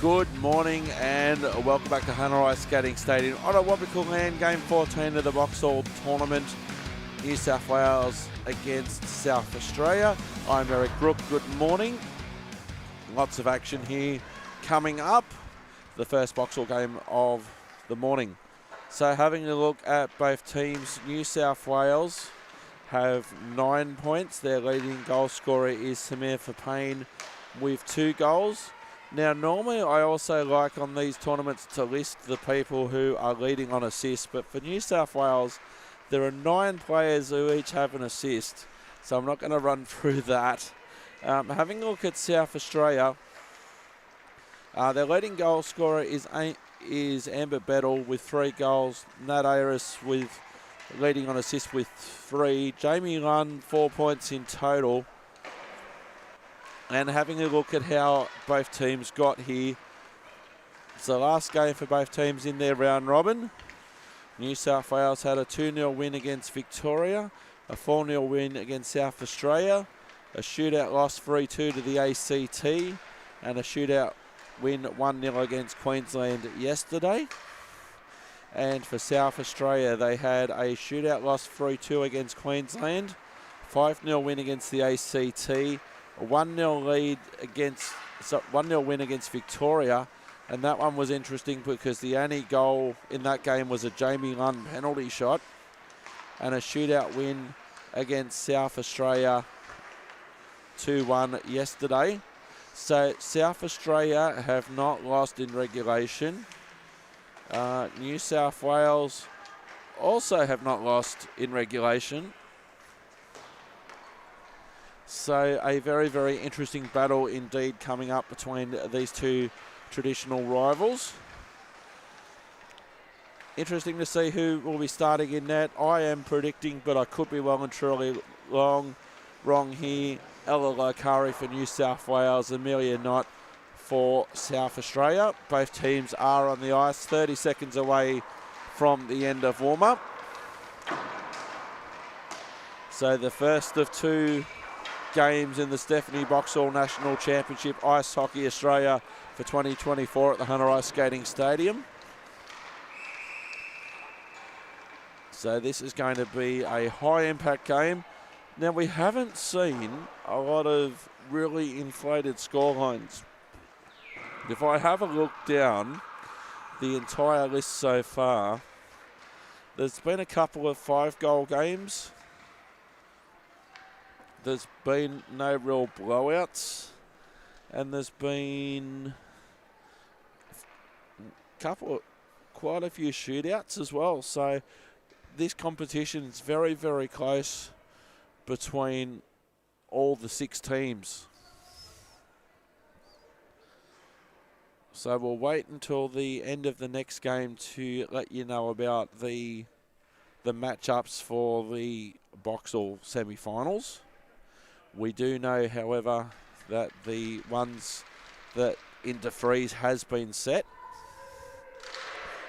Good morning and welcome back to Hunter Ice Skating Stadium on a Wappical Land Game 14 of the Boxall Tournament. New South Wales against South Australia. I'm Eric Brook. Good morning. Lots of action here coming up. The first Boxall game of the morning. So having a look at both teams, New South Wales have 9 points. Their leading goal scorer is Samir Fapane with 2 goals. Now, normally I also like on these tournaments to list the people who are leading on assists, but for New South Wales, there are 9 players who each have an assist, so I'm not going to run through that. Having a look at South Australia, their leading goal scorer is Amber Bettle with 3 goals, Nat Ayres with leading on assists with 3, Jamie Lunn 4 points in total. And having a look at how both teams got here. It's the last game for both teams in their round robin. New South Wales had a 2-0 win against Victoria, a 4-0 win against South Australia, a shootout loss 3-2 to the ACT, and a shootout win 1-0 against Queensland yesterday. And for South Australia, they had a shootout loss 3-2 against Queensland, 5-0 win against the ACT, a 1-0 win against Victoria, and that one was interesting because the only goal in that game was a Jamie Lunn penalty shot, and a shootout win against South Australia 2-1 yesterday. So South Australia have not lost in regulation. New South Wales also have not lost in regulation. So a very, very interesting battle indeed coming up between these two traditional rivals. Interesting to see who will be starting in net. I am predicting, but I could be well and truly wrong here. Ella Lokari for New South Wales, Amelia Knott for South Australia. Both teams are on the ice, 30 seconds away from the end of warm-up. So the first of 2 games in the Stephanie Boxall National Championship Ice Hockey Australia for 2024 at the Hunter Ice Skating Stadium. So this is going to be a high impact game. Now, we haven't seen a lot of really inflated scorelines. If I have a look down the entire list so far, there's been a couple of 5-goal games. There's been no real blowouts, and there's been quite a few shootouts as well. So this competition is very, very close between all the 6 teams. So we'll wait until the end of the next game to let you know about the matchups for the Boxall semi-finals. We do know, however, that the ones that into freeze has been set.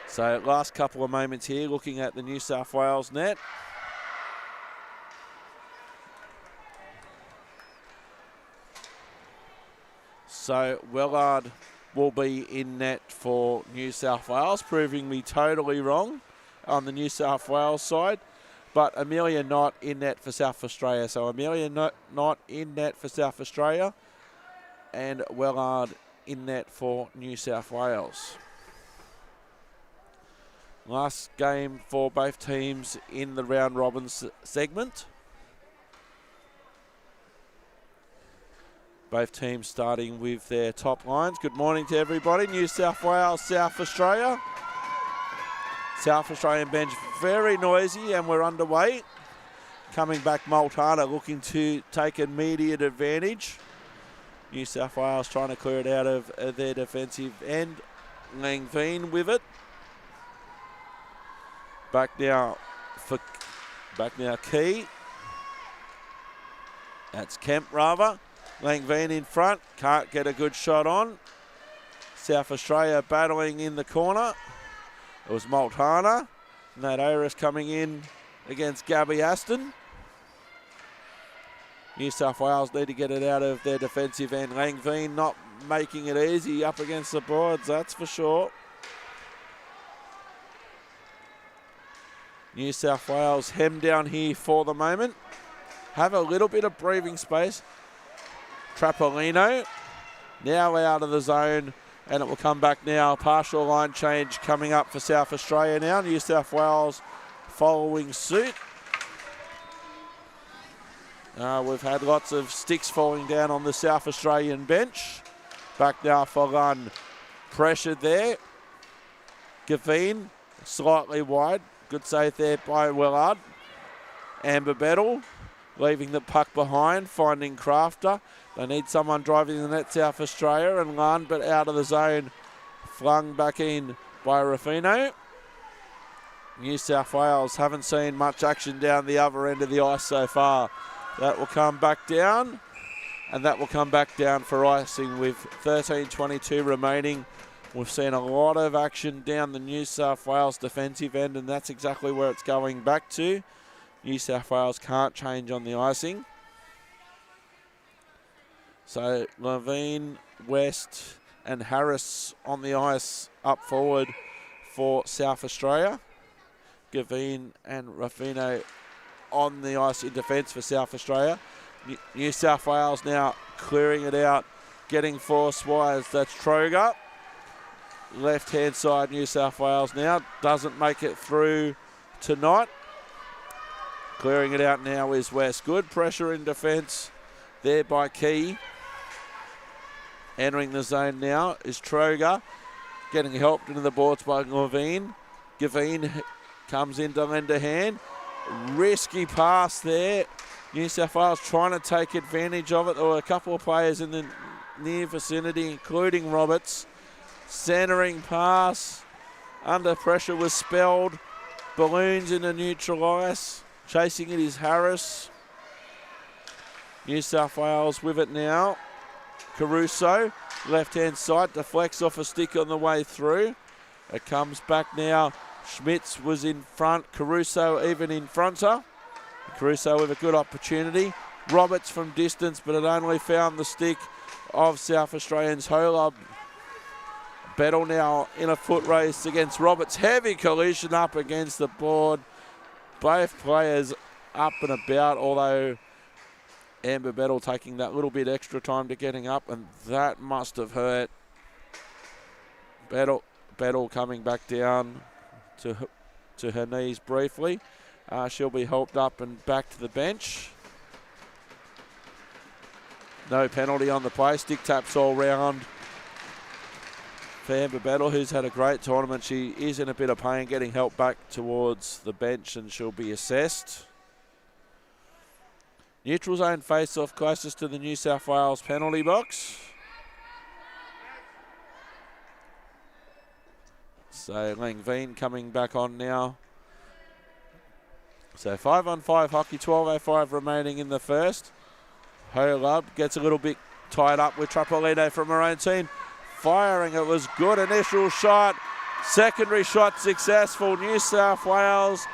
So last couple of moments here looking at the New South Wales net. So Wellard will be in net for New South Wales, proving me totally wrong on the New South Wales side. But Amelia Knott in net for South Australia. So Amelia Knott in net for South Australia, and Wellard in net for New South Wales. Last game for both teams in the round robin segment. Both teams starting with their top lines. Good morning to everybody. New South Wales, South Australia. South Australian bench very noisy, and we're underway. Coming back, Multana looking to take immediate advantage. New South Wales trying to clear it out of their defensive end. Langveen with it. Back now, Key. That's Kemp rather. Langveen in front, can't get a good shot on. South Australia battling in the corner. It was Multana. Nat Ayres coming in against Gabby Aston. New South Wales need to get it out of their defensive end. Langveen not making it easy up against the boards, that's for sure. New South Wales hem down here for the moment. Have a little bit of breathing space. Trapolino now out of the zone, and it will come back now. Partial line change coming up for South Australia now. New South Wales following suit. We've had lots of sticks falling down on the South Australian bench. Back now for Lunn. Pressured there. Gavin slightly wide. Good save there by Willard. Amber Bettle leaving the puck behind, finding Crafter. They need someone driving the net, South Australia, and Lunn, but out of the zone. Flung back in by Ruffino. New South Wales haven't seen much action down the other end of the ice so far. That will come back down, and that will come back down for icing with 13:22 remaining. We've seen a lot of action down the New South Wales defensive end, and that's exactly where it's going back to. New South Wales can't change on the icing. So Levine, West and Harris on the ice up forward for South Australia. Gavin and Ruffino on the ice in defence for South Australia. New South Wales now clearing it out, getting force-wise. That's Troger. Left-hand side, New South Wales now. Doesn't make it through tonight. Clearing it out now is West. Good pressure in defence there by Key. Entering the zone now is Troger. Getting helped into the boards by Levine. Gavin comes in to lend a hand. Risky pass there. New South Wales trying to take advantage of it. There were a couple of players in the near vicinity, including Roberts. Centering pass. Under pressure was spelled. Balloons into neutral ice. Chasing it is Harris. New South Wales with it now. Caruso, left-hand side, deflects off a stick on the way through. It comes back now. Schmitz was in front. Caruso even in fronter. Caruso with a good opportunity. Roberts from distance, but it only found the stick of South Australians. Holub. Bettle now in a foot race against Roberts. Heavy collision up against the board. Both players up and about, although Amber Bettle taking that little bit extra time to getting up, and that must have hurt. Bettle coming back down to her knees briefly. She'll be helped up and back to the bench. No penalty on the play. Stick taps all round for Amber Bettle, who's had a great tournament. She is in a bit of pain, getting helped back towards the bench, and she'll be assessed. Neutral zone face-off closest to the New South Wales penalty box. So Langveen coming back on now. So 5-on-5 hockey, 12:05 remaining in the first. Holub gets a little bit tied up with Trapolino from her own team. Firing, it was good initial shot. Secondary shot successful. New South Wales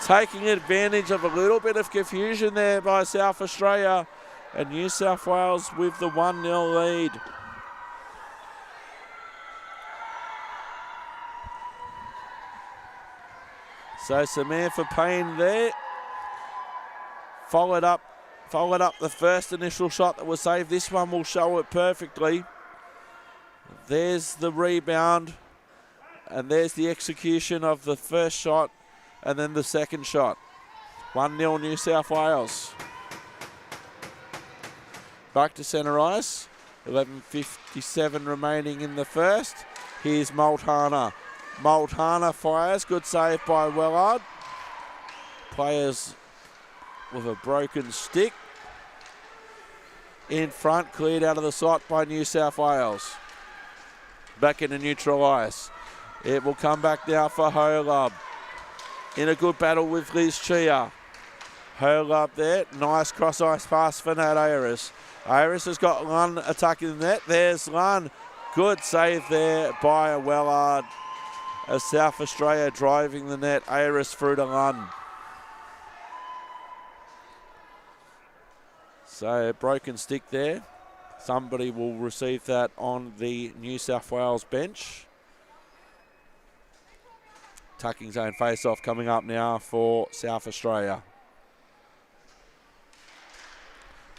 taking advantage of a little bit of confusion there by South Australia. And New South Wales with the 1-0 lead. So Samantha Payne there. Followed up the first initial shot that was saved. This one will show it perfectly. There's the rebound, and there's the execution of the first shot and then the second shot. 1-0 New South Wales. Back to centre ice. 11:57 remaining in the first. Here's Multana. Multana fires. Good save by Willard. Players with a broken stick. In front, cleared out of the sight by New South Wales. Back into neutral ice. It will come back now for Holub. In a good battle with Liz Chia. Holub there. Nice cross-ice pass for Nat Ayres. Ayres has got Lunn attacking the net. There's Lunn. Good save there by Willard. As South Australia driving the net. Ayres through to Lunn. So broken stick there. Somebody will receive that on the New South Wales bench. Tucking zone face-off coming up now for South Australia.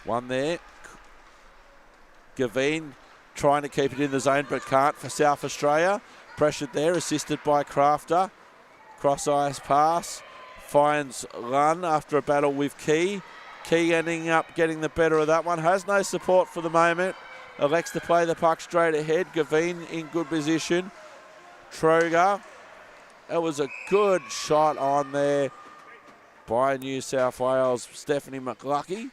One there. Gavin trying to keep it in the zone but can't for South Australia. Pressured there, assisted by Crafter. Cross-ice pass. Finds Lunn after a battle with Key. Key ending up getting the better of that one. Has no support for the moment. Elects to play the puck straight ahead. Gavin in good position. Troger. It was a good shot on there by New South Wales, Stephanie McLucky.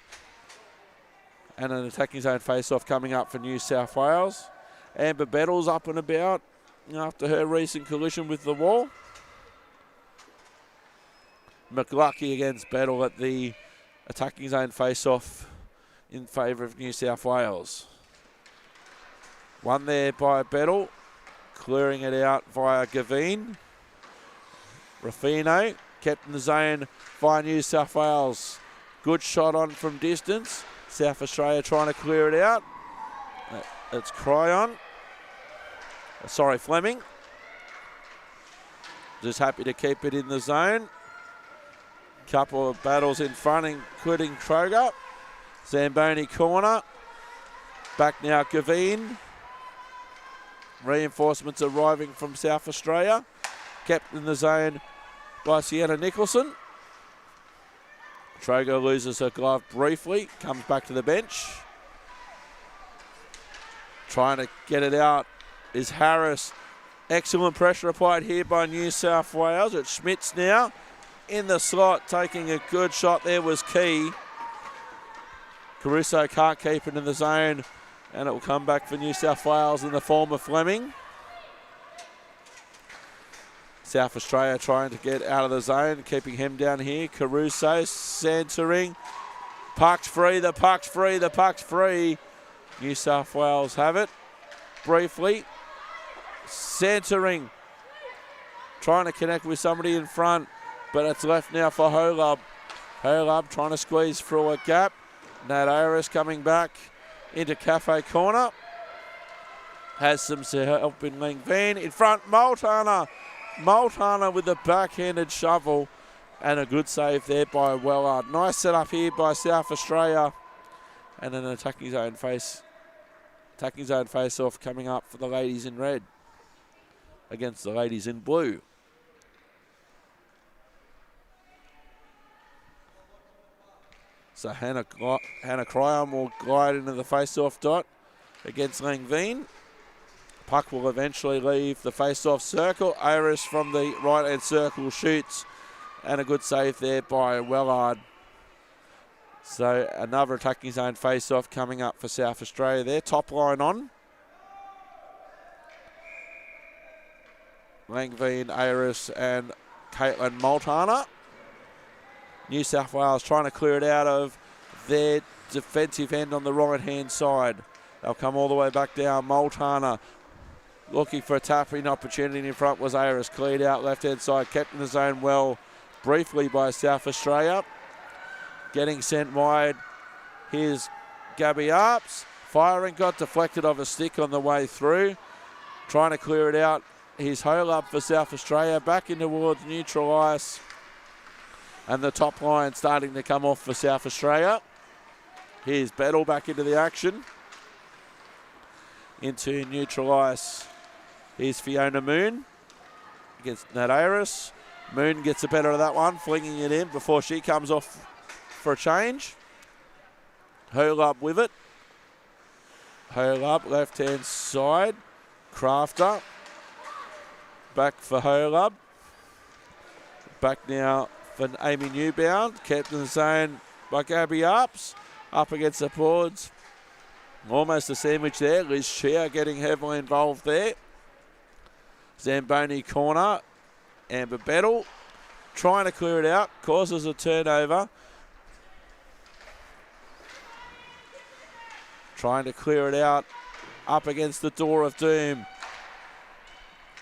And an attacking zone face-off coming up for New South Wales. Amber Bettles up and about after her recent collision with the wall. McLucky against Bettle at the attacking zone face-off in favour of New South Wales. One there by Bettle, clearing it out via Gavin. Ruffino kept in the zone by New South Wales. Good shot on from distance. South Australia trying to clear it out. It's Fleming. Just happy to keep it in the zone. Couple of battles in front, including Troger. Zamboni corner. Back now, Gavin. Reinforcements arriving from South Australia. Kept in the zone by Sienna Nicholson. Troger loses her glove briefly. Comes back to the bench. Trying to get it out is Harris. Excellent pressure applied here by New South Wales. It's Schmitz now. In the slot, taking a good shot there was Key. Caruso can't keep it in the zone, and it will come back for New South Wales in the form of Fleming. South Australia trying to get out of the zone, keeping him down here. Caruso centering. Puck's free, the puck's free, the puck's free. New South Wales have it. Briefly. Centering. Trying to connect with somebody in front. But it's left now for Holub. Holub trying to squeeze through a gap. Nat Ayres coming back into Cafe Corner. Has some help in Langveen. In front, Multana. Multana with a backhanded shovel. And a good save there by Wellard. Nice setup here by South Australia. And an attacking zone face-off coming up for the ladies in red against the ladies in blue. So Hannah Cryon will glide into the face-off dot against Langveen. Puck will eventually leave the face-off circle. Ayres from the right-hand circle shoots. And a good save there by Wellard. So another attacking zone face-off coming up for South Australia there. Top line on. Langveen, Ayres and Caitlin Multana. New South Wales trying to clear it out of their defensive end on the right-hand side. They'll come all the way back down. Multana looking for a tapping opportunity in front was Ayres. Cleared out left-hand side, kept in the zone well briefly by South Australia. Getting sent wide. Here's Gabby Arps. Firing, got deflected off a stick on the way through. Trying to clear it out. Here's Hole up for South Australia. Back in towards neutral ice. And the top line starting to come off for South Australia. Here's Bettle back into the action. Into neutral ice. Here's Fiona Moon against Nat Ayres. Moon gets the better of that one, flinging it in before she comes off for a change. Hurl up with it. Hurl up, left-hand side. Crafter. Back for Hurl up. Back now for Amy Newbound. Kept in the zone by Gabby Arps. Up against the boards. Almost a sandwich there. Liz Chia getting heavily involved there. Zamboni corner. Amber Bettle trying to clear it out. Causes a turnover. Trying to clear it out. Up against the door of doom.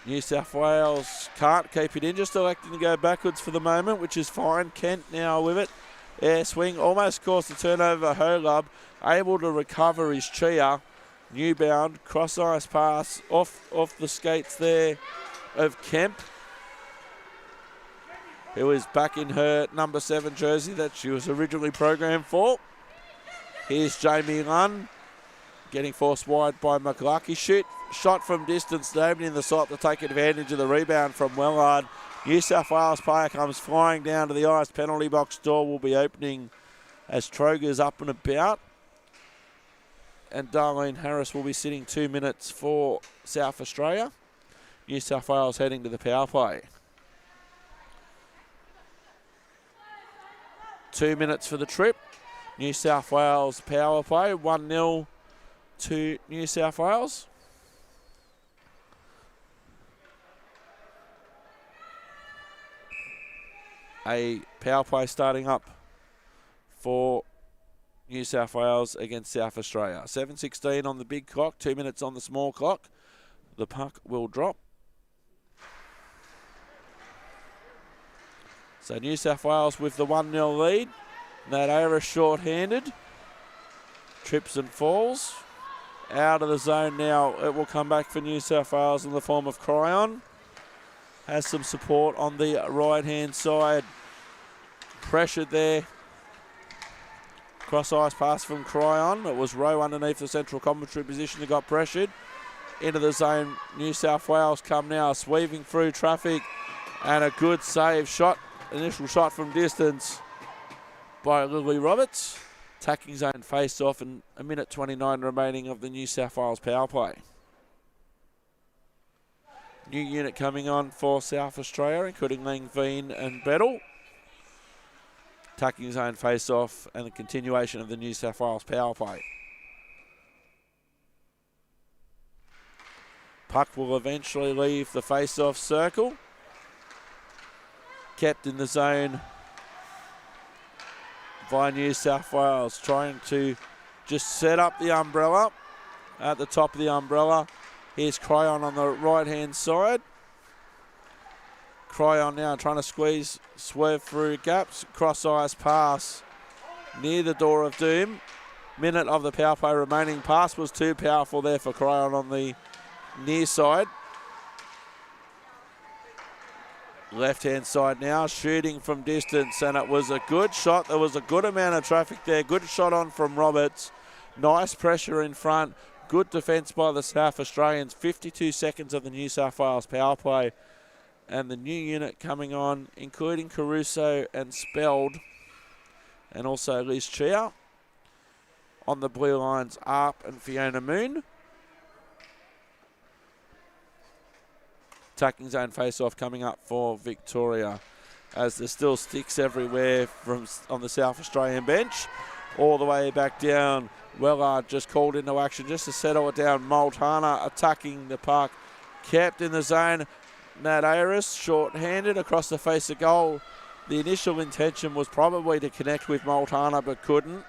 New South Wales can't keep it in. Just electing to go backwards for the moment, which is fine. Kent now with it. Air swing, almost caused the turnover. Holub able to recover his Chia. Newbound, cross ice pass off the skates there of Kemp, who is back in her number 7 jersey that she was originally programmed for. Here's Jamie Lunn getting forced wide by McLucky. Shot from distance, nobody in the sight to take advantage of the rebound from Wellard. New South Wales player comes flying down to the ice. Penalty box door will be opening as Troger's up and about. And Darlene Harris will be sitting 2 minutes for South Australia. New South Wales heading to the power play. 2 minutes for the trip. New South Wales power play, 1-0 to New South Wales. A power play starting up for New South Wales against South Australia. 7:16 on the big clock, 2 minutes on the small clock. The puck will drop. So New South Wales with the 1-0 lead. That Ayres short-handed. Trips and falls. Out of the zone now. It will come back for New South Wales in the form of Cryon. Has some support on the right-hand side. Pressured there. Cross ice pass from Cryon. It was Rowe underneath the central commentary position that got pressured. Into the zone. New South Wales come now. Sweeping through traffic. And a good save shot. Initial shot from distance by Lily Roberts. Attacking zone face off and 1:29 remaining of the New South Wales power play. New unit coming on for South Australia, including Langveen and Bettle. Attacking zone face off and the continuation of the New South Wales power play. Puck will eventually leave the face off circle. Kept in the zone by New South Wales, trying to just set up the umbrella at the top of the umbrella. Here's Cryon on the right-hand side. Cryon now trying to swerve through gaps. Cross-ice pass near the door of doom. Minute of the power play remaining. Pass was too powerful there for Cryon on the near side. Left-hand side now, shooting from distance, and it was a good shot. There was a good amount of traffic there. Good shot on from Roberts. Nice pressure in front. Good defence by the South Australians. 52 seconds of the New South Wales power play. And the new unit coming on, including Caruso and Speld, and also Liz Chia. On the blue lines, Arp and Fiona Moon. Attacking zone face-off coming up for Victoria, as there's still sticks everywhere on the South Australian bench. All the way back down, Wellard just called into action just to settle it down. Multana attacking the puck, kept in the zone. Nat Ayres short-handed across the face of goal. The initial intention was probably to connect with Multana, but couldn't.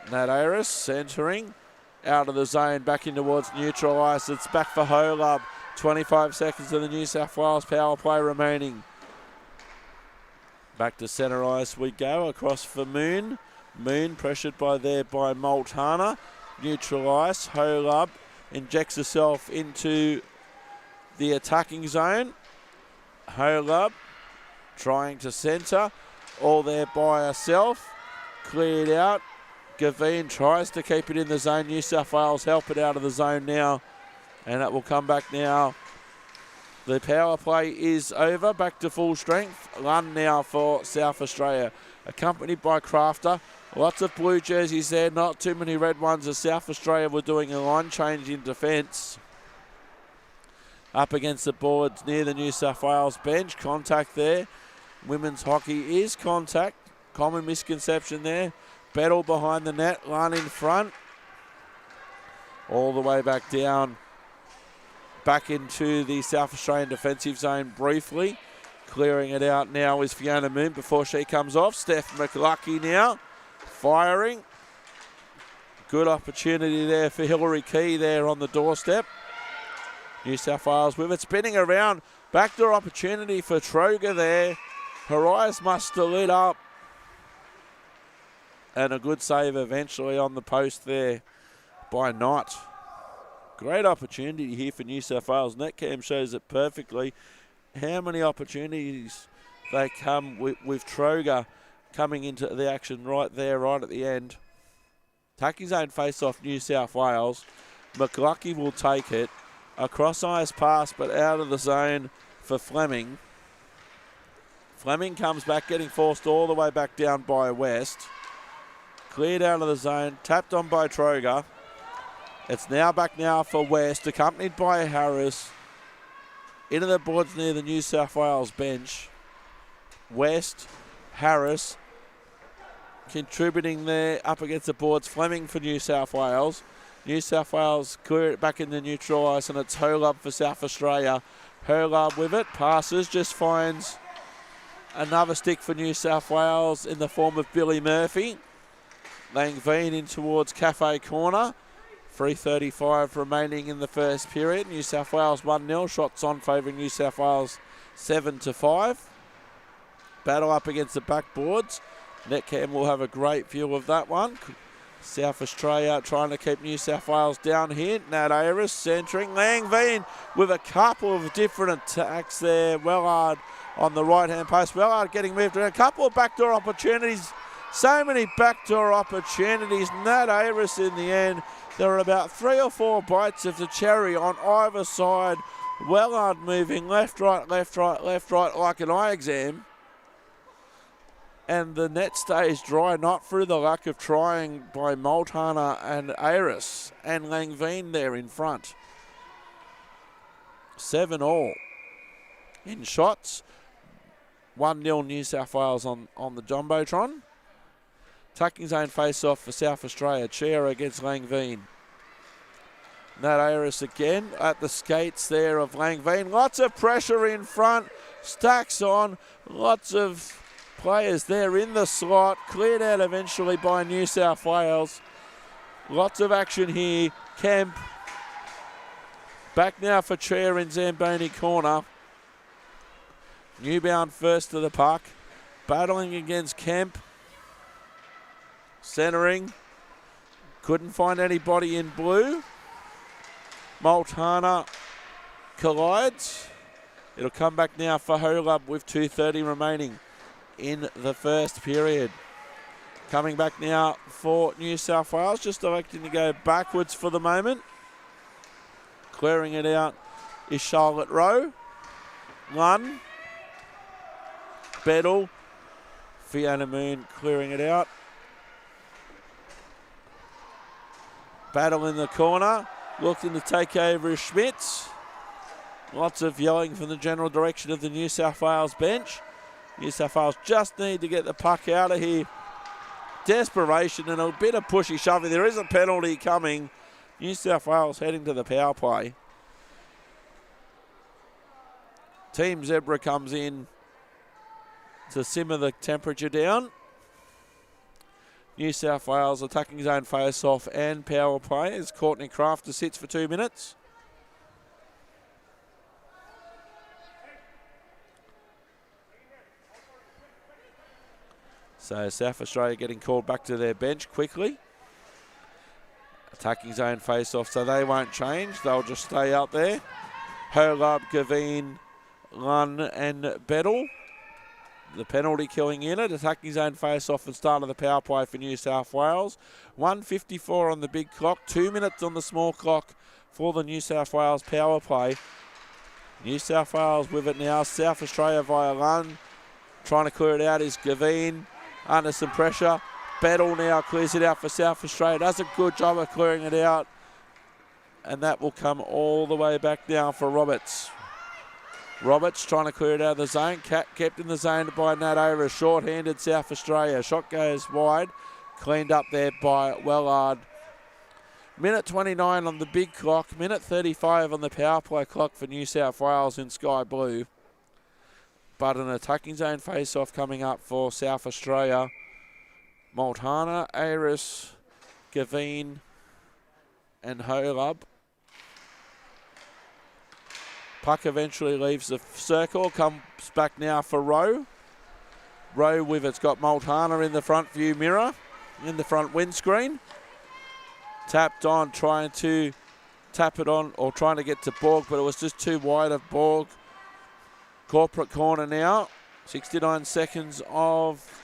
Nat Ayres centering out of the zone, back in towards neutral ice. It's back for Holub. 25 seconds of the New South Wales power play remaining. Back to centre ice we go, across for Moon. Moon pressured by Multana. Neutral ice, Holub injects herself into the attacking zone. Holub trying to centre, all there by herself. Cleared out. Gavin tries to keep it in the zone. New South Wales help it out of the zone now. And that will come back now. The power play is over, back to full strength. Lund now for South Australia, accompanied by Crafter. Lots of blue jerseys there, not too many red ones, as South Australia were doing a line change in defence. Up against the boards near the New South Wales bench. Contact there. Women's hockey is contact. Common misconception there. Bettle behind the net, Lund in front. All the way back down. Back into the South Australian defensive zone briefly. Clearing it out now is Fiona Moon before she comes off. Steph McLucky now firing. Good opportunity there for Hillary Key there on the doorstep. New South Wales with it, spinning around. Backdoor opportunity for Troger there. Her eyes must have lit up And a good save eventually on the post there by Knott. Great opportunity here for New South Wales. Netcam shows it perfectly. How many opportunities they come with Troger coming into the action right there, right at the end. Taking zone face-off New South Wales. McLucky will take it. A cross-eyes pass, but out of the zone for Fleming. Fleming comes back, getting forced all the way back down by West. Cleared out of the zone, tapped on by Troger. It's now back now for West, accompanied by Harris. Into the boards near the New South Wales bench. West, Harris, contributing there up against the boards. Fleming for New South Wales. New South Wales clear it back in the neutral ice, and it's Hurlub for South Australia. Hurlub with it, passes, just finds another stick for New South Wales in the form of Billy Murphy. Langveen in towards Cafe Corner. 3:35 remaining in the first period. New South Wales 1-0. Shots on favouring New South Wales 7-5. Battle up against the backboards. Netcam will have a great view of that one. South Australia trying to keep New South Wales down here. Nat Ayres centering. Langveen with a couple of different attacks there. Wellard on the right-hand post. Wellard getting moved around. A couple of backdoor opportunities. So many backdoor opportunities. Nat Ayres in the end. There are about 3 or 4 bites of the cherry on either side. Wellard moving left, right, left, right, left, right like an eye exam. And the net stays dry, not through the lack of trying by Multana and Ayres and Langveen there in front. 7-all in shots. 1-0 New South Wales on the Jumbotron. Tucking zone face-off for South Australia. Chia against Langveen. Nat Ayres again at the skates there of Langveen. Lots of pressure in front. Stacks on. Lots of players there in the slot. Cleared out eventually by New South Wales. Lots of action here. Kemp. Back now for Chia in Zamboni corner. Newbound first to the puck. Battling against Kemp. Centering. Couldn't find anybody in blue. Multana collides. It'll come back now for Holub with 2:30 remaining in the first period. Coming back now for New South Wales, just electing to go backwards for the moment. Clearing it out is Charlotte Rowe. Lunn. Bedell. Fiona Moon clearing it out. Battle in the corner. Looking to take over is Schmitz. Lots of yelling from the general direction of the New South Wales bench. New South Wales just need to get the puck out of here. Desperation and a bit of pushy shoving. There is a penalty coming. New South Wales heading to the power play. Team Zebra comes in to simmer the temperature down. New South Wales attacking zone face-off and power play as Courtney Crafter sits for 2 minutes. So South Australia getting called back to their bench quickly. Attacking zone face-off, so they won't change. They'll just stay out there. Holub, Gavin, Lunn and Bedell. The penalty killing in it. Attacking zone face-off and start of the power play for New South Wales. 1:54 on the big clock. 2 minutes on the small clock for the New South Wales power play. New South Wales with it now. South Australia via Lunn. Trying to clear it out is Gavin. Under some pressure. Bedell now clears it out for South Australia. Does a good job of clearing it out. And that will come all the way back now for Roberts. Roberts trying to clear it out of the zone. Kept in the zone by Nat Ayres. Short-handed South Australia. Shot goes wide. Cleaned up there by Wellard. Minute 29 on the big clock. Minute 35 on the power play clock for New South Wales in sky blue. But an attacking zone face-off coming up for South Australia. Multana, Ayres, Gavin and Holub. Puck eventually leaves the circle. Comes back now for Rowe. Rowe with it's got Multana in the front view mirror. in the front windscreen. Tapped on, trying to tap it on, or trying to get to Borg, but it was just too wide of Borg. Corporate corner now. 69 seconds of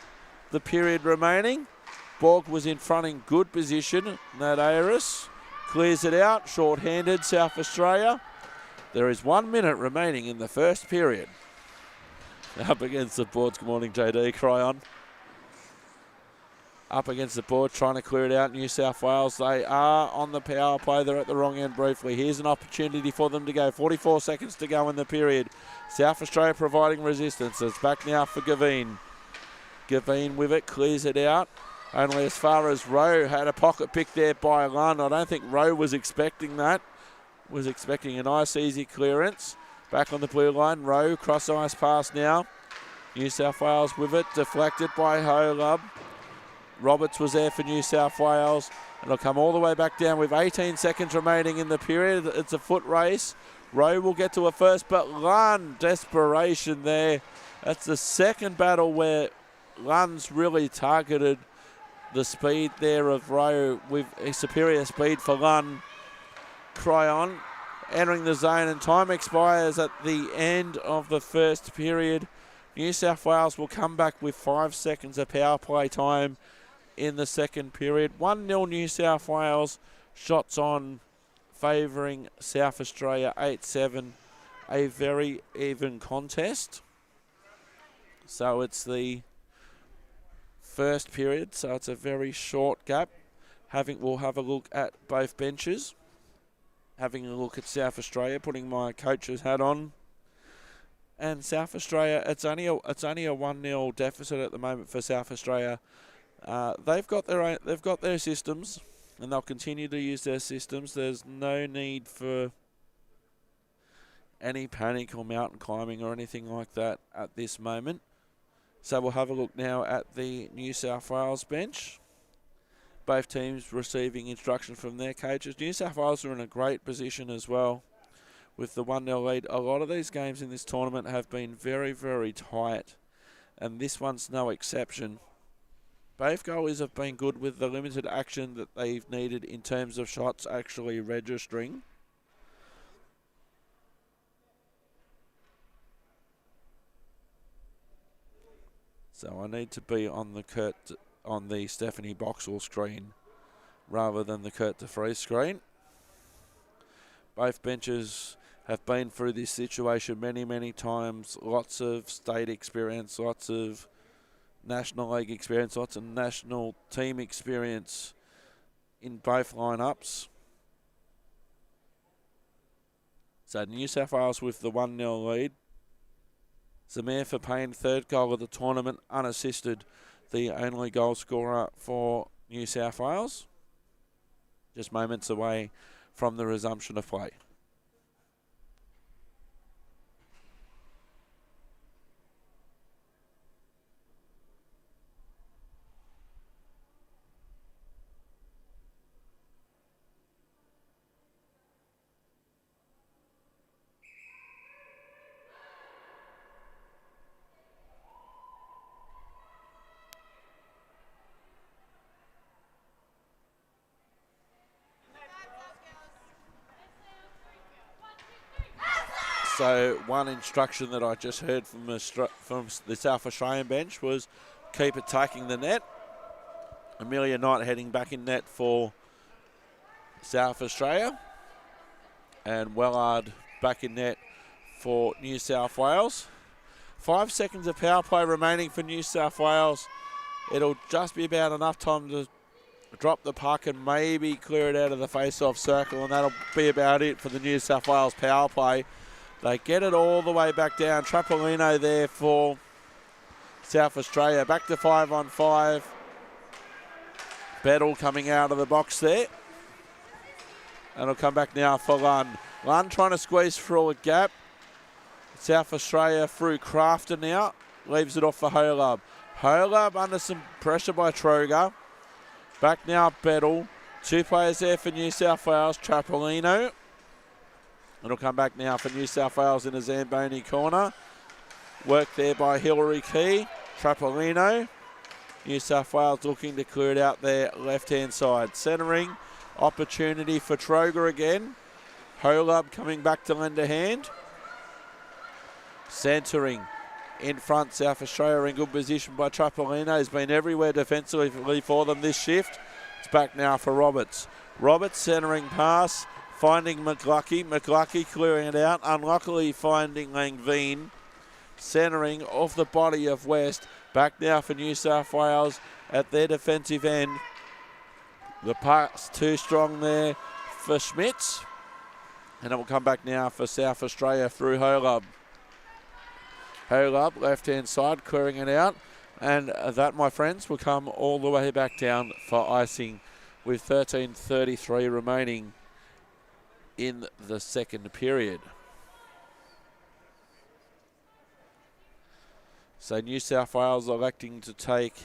the period remaining. Borg was in front in good position. Nat Ayres clears it out, short-handed, South Australia. There is 1 minute remaining in the first period. Up against the boards. Good morning, JD. Cry on. Up against the board, trying to clear it out. New South Wales, they are on the power play. They're at the wrong end briefly. Here's an opportunity for them to go. 44 seconds to go in the period. South Australia providing resistance. It's back now for Gavin. Gavin with it, clears it out. Only as far as Rowe had a pocket pick there by Lund. I don't think Rowe was expecting that. Was expecting a nice, easy clearance. Back on the blue line. Rowe, cross ice pass now. New South Wales with it, deflected by Holub. Roberts was there for New South Wales. And it'll come all the way back down with 18 seconds remaining in the period. It's a foot race. Rowe will get to a first, but Lund, desperation there. That's the second battle where Lund's really targeted the speed there of Rowe with a superior speed for Lund. Cryon entering the zone, and time expires at the end of the first period. New South Wales will come back with 5 seconds of power play time in the second period. 1-0 New South Wales. Shots on favouring South Australia 8-7. A very even contest. So it's the first period, so it's a very short gap. We'll have a look at both benches. Having a look at South Australia, putting my coach's hat on. And South Australia, it's only a 1-0 deficit at the moment for South Australia. They've got their systems, and they'll continue to use their systems. There's no need for any panic or mountain climbing or anything like that at this moment. So we'll have a look now at the New South Wales bench. Both teams receiving instruction from their coaches. New South Wales are in a great position as well with the 1-0 lead. A lot of these games in this tournament have been very, very tight, and this one's no exception. Both goalies have been good with the limited action that they've needed in terms of shots actually registering. So I need to be on the Stephanie Boxall screen rather than the Kurt de Vries screen. Both benches have been through this situation many, many times. Lots of state experience, lots of National League experience, lots of national team experience in both lineups. So New South Wales with the 1-0 lead. Zamir Fapane, third goal of the tournament, unassisted, the only goal scorer for New South Wales. Just moments away from the resumption of play. So one instruction that I just heard from the South Australian bench was keep attacking the net. Amelia Knight heading back in net for South Australia. And Wellard back in net for New South Wales. 5 seconds of power play remaining for New South Wales. It'll just be about enough time to drop the puck and maybe clear it out of the face-off circle, and that'll be about it for the New South Wales power play. They get it all the way back down. Trapolino there for South Australia. Back to 5-on-5. Bettle coming out of the box there. And it'll come back now for Lund. Lund trying to squeeze through a gap. South Australia through Crafter now. Leaves it off for Holub. Holub under some pressure by Troger. Back now Bettle. 2 players there for New South Wales. Trapolino. It'll come back now for New South Wales in a Zamboni corner. Work there by Hillary Key. Trapolino. New South Wales looking to clear it out their left-hand side. Centering, opportunity for Troger again. Holub coming back to lend a hand. Centering in front, South Australia in good position by Trapolino. He's been everywhere defensively for them this shift. It's back now for Roberts. Roberts centering pass, finding McLucky. McLucky clearing it out, unluckily finding Langveen. Centering off the body of West. Back now for New South Wales at their defensive end. The pass too strong there for Schmitz. And it will come back now for South Australia through Holub. Holub, left-hand side, clearing it out. And that, my friends, will come all the way back down for icing with 13:33 remaining in the second period. So New South Wales electing to take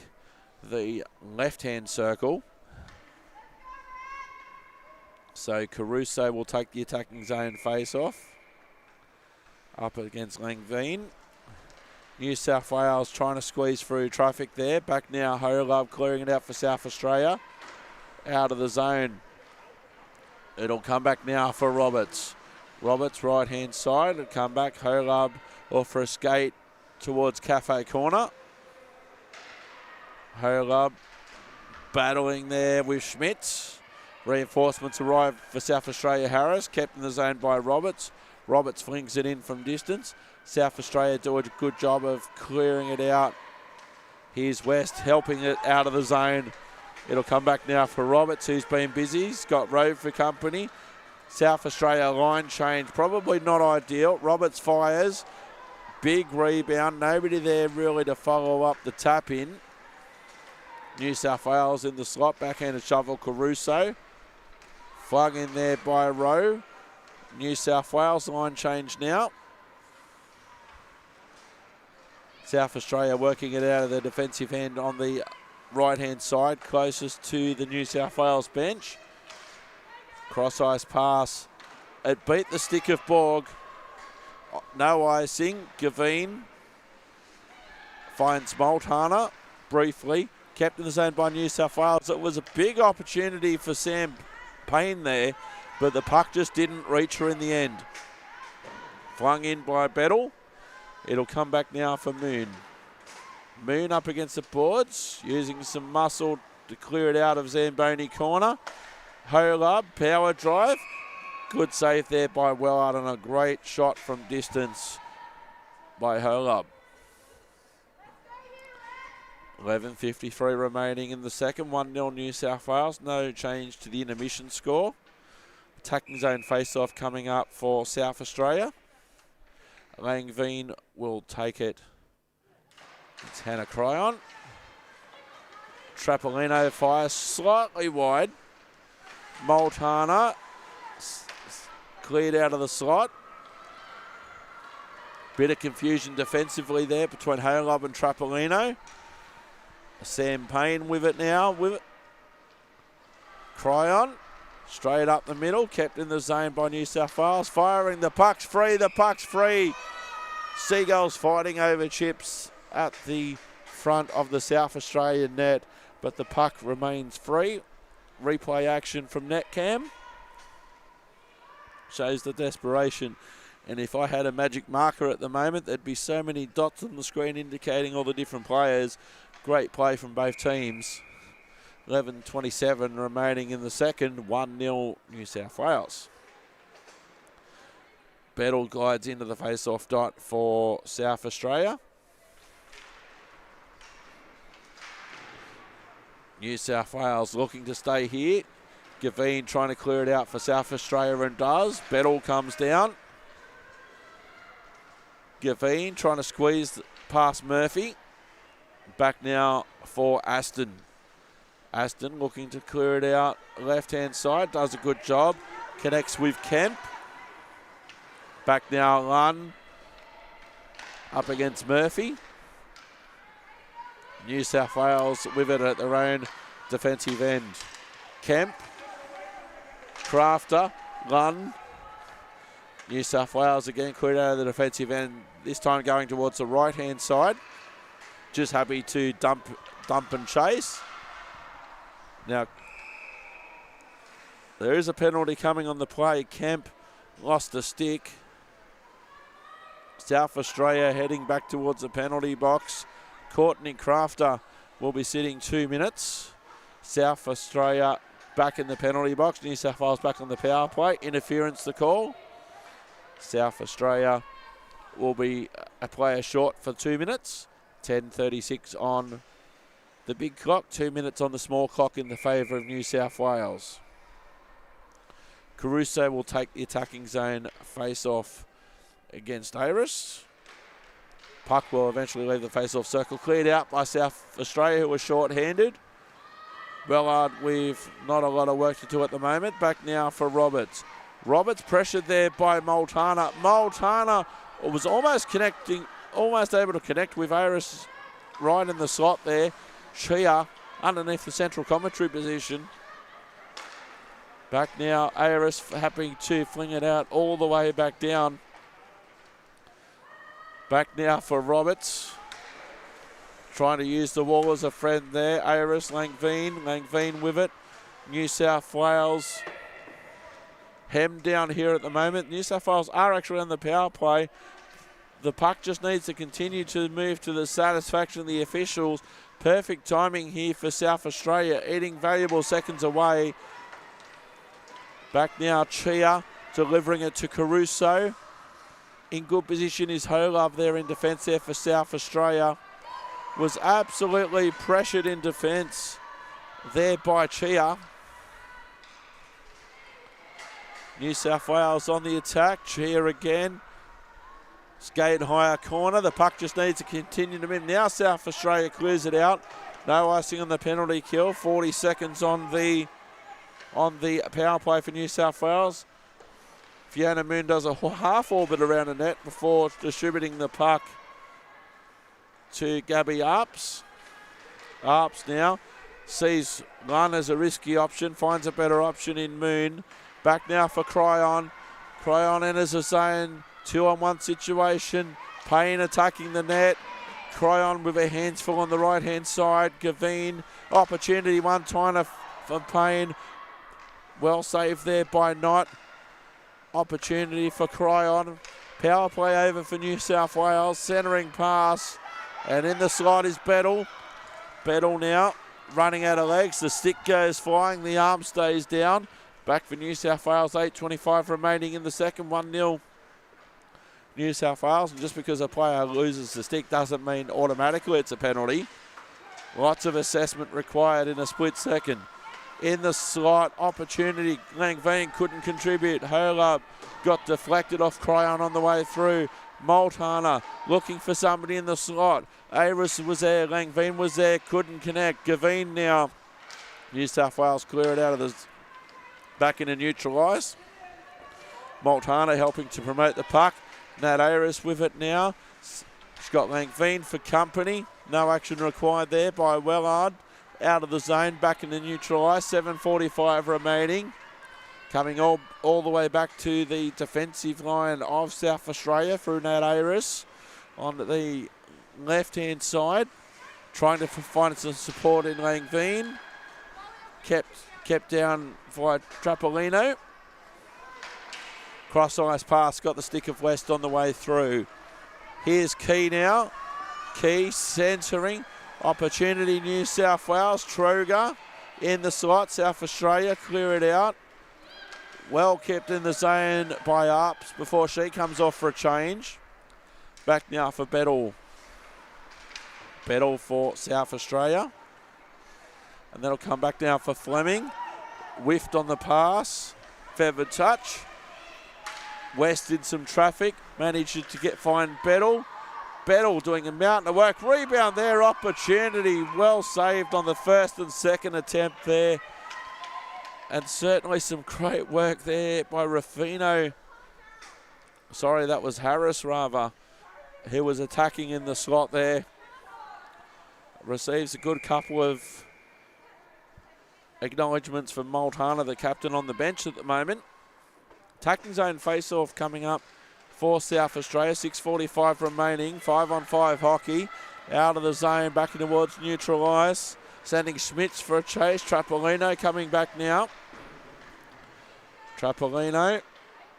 the left-hand circle. So Caruso will take the attacking zone face-off. Up against Langveen. New South Wales trying to squeeze through traffic there. Back now, Holub clearing it out for South Australia. Out of the zone. It'll come back now for Roberts. Roberts right-hand side. It'll come back. Holub off for a skate towards Cafe Corner. Holub battling there with Schmitz. Reinforcements arrive for South Australia. Harris kept in the zone by Roberts. Roberts flings it in from distance. South Australia do a good job of clearing it out. Here's West helping it out of the zone. It'll come back now for Roberts, who's been busy. He's got Rowe for company. South Australia line change, probably not ideal. Roberts fires. Big rebound. Nobody there really to follow up the tap in. New South Wales in the slot. Backhanded shovel, Caruso. Flung in there by Rowe. New South Wales line change now. South Australia working it out of the defensive end on the right-hand side, closest to the New South Wales bench. Cross-ice pass. It beat the stick of Borg. No icing. Gavin finds Multana briefly. Kept in the zone by New South Wales. It was a big opportunity for Sam Payne there, but the puck just didn't reach her in the end. Flung in by Bettle. It'll come back now for Moon. Moon up against the boards, using some muscle to clear it out of Zamboni corner. Holub, power drive. Good save there by Wellard and a great shot from distance by Holub. 11:53 remaining in the second. 1-0 New South Wales. No change to the intermission score. Attacking zone face-off coming up for South Australia. Langveen will take it. It's Hannah Cryon. Trapolino fires slightly wide. Multana cleared out of the slot. Bit of confusion defensively there between Holub and Trapolino. Sam Payne with it now. With it. Cryon. Straight up the middle. Kept in the zone by New South Wales. Firing. The puck's free. The puck's free. Seagulls fighting over chips at the front of the South Australian net, but the puck remains free. Replay action from Netcam shows the desperation, and if I had a magic marker at the moment, there'd be so many dots on the screen indicating all the different players. Great play from both teams. 11:27 remaining in the second. 1-0 New South Wales. Bettle glides into the face-off dot for South Australia. New South Wales looking to stay here. Gavin trying to clear it out for South Australia and does. Bettle comes down. Gavin trying to squeeze past Murphy. Back now for Aston. Aston looking to clear it out left-hand side. Does a good job. Connects with Kemp. Back now Lunn. Up against Murphy. New South Wales with it at their own defensive end. Kemp. Crafter. Lunn. New South Wales again cleared out of the defensive end. This time going towards the right-hand side. Just happy to dump dump and chase. Now, there is a penalty coming on the play. Kemp lost a stick. South Australia heading back towards the penalty box. Courtney Crafter will be sitting 2 minutes. South Australia back in the penalty box. New South Wales back on the power play. Interference to call. South Australia will be a player short for 2 minutes. 10:36 on the big clock. 2 minutes on the small clock in the favour of New South Wales. Caruso will take the attacking zone face-off against Aris. Puck will eventually leave the face-off circle. Cleared out by South Australia, who was short-handed. Bellard, we've not a lot of work to do at the moment. Back now for Roberts. Roberts pressured there by Multana. Multana was almost able to connect with Aris right in the slot there. Chia underneath the central commentary position. Back now, Aris happy to fling it out all the way back down. Back now for Roberts. Trying to use the wall as a friend there. Aris, Langveen. Langveen with it. New South Wales hemmed down here at the moment. New South Wales are actually on the power play. The puck just needs to continue to move to the satisfaction of the officials. Perfect timing here for South Australia, eating valuable seconds away. Back now, Chia delivering it to Caruso. In good position is Holove there in defence there for South Australia. Was absolutely pressured in defence there by Chia. New South Wales on the attack. Chia again. Skate higher corner. The puck just needs to continue to move. Now South Australia clears it out. No icing on the penalty kill. 40 seconds on the power play for New South Wales. Fiona Moon does a half orbit around the net before distributing the puck to Gabby Arps. Arps now sees one as a risky option, finds a better option in Moon. Back now for Cryon. Cryon enters a zone, 2-on-1 situation. Payne attacking the net. Cryon with her hands full on the right-hand side. Gavin, opportunity one time for Payne. Well saved there by Knott. Opportunity for Cryon. Power play over for New South Wales. Centering pass. And in the slot is Bettle. Bettle now running out of legs. The stick goes flying. The arm stays down. Back for New South Wales. 8:25 remaining in the second. 1-0 New South Wales. And just because a player loses the stick doesn't mean automatically it's a penalty. Lots of assessment required in a split second. In the slot, opportunity. Langveen couldn't contribute. Holub got deflected off Cryon on the way through. Multana looking for somebody in the slot. Aris was there. Langveen was there. Couldn't connect. Gavin now. New South Wales clear it out of the back into neutral ice. Multana helping to promote the puck. Nat Aris with it now. She's got Langveen for company. No action required there by Wellard. Out of the zone, back in the neutral ice. 7:45 remaining. Coming all the way back to the defensive line of South Australia through Nat Aris on the left-hand side. Trying to find some support in Langveen. Kept down via Trapolino. Cross-ice pass, got the stick of West on the way through. Here's Key now. Key centering. Opportunity New South Wales. Troger in the slot. South Australia clear it out. Well kept in the zone by Arps before she comes off for a change. Back now for Bettle. Bettle for South Australia. And that'll come back now for Fleming. Whiffed on the pass. Feathered touch. West did some traffic. Managed to find Bettle. Bettle doing a mountain of work. Rebound there. Opportunity. Well saved on the first and second attempt there. And certainly some great work there by Ruffino. Sorry, that was Harris rather. He was attacking in the slot there. Receives a good couple of acknowledgements from Multana, the captain on the bench at the moment. Attacking zone face-off coming up for South Australia. 6:45 remaining. 5-on-5 hockey. out of the zone, back in towards neutral ice. Sending Schmitz for a chase. Trapolino coming back now. Trapolino.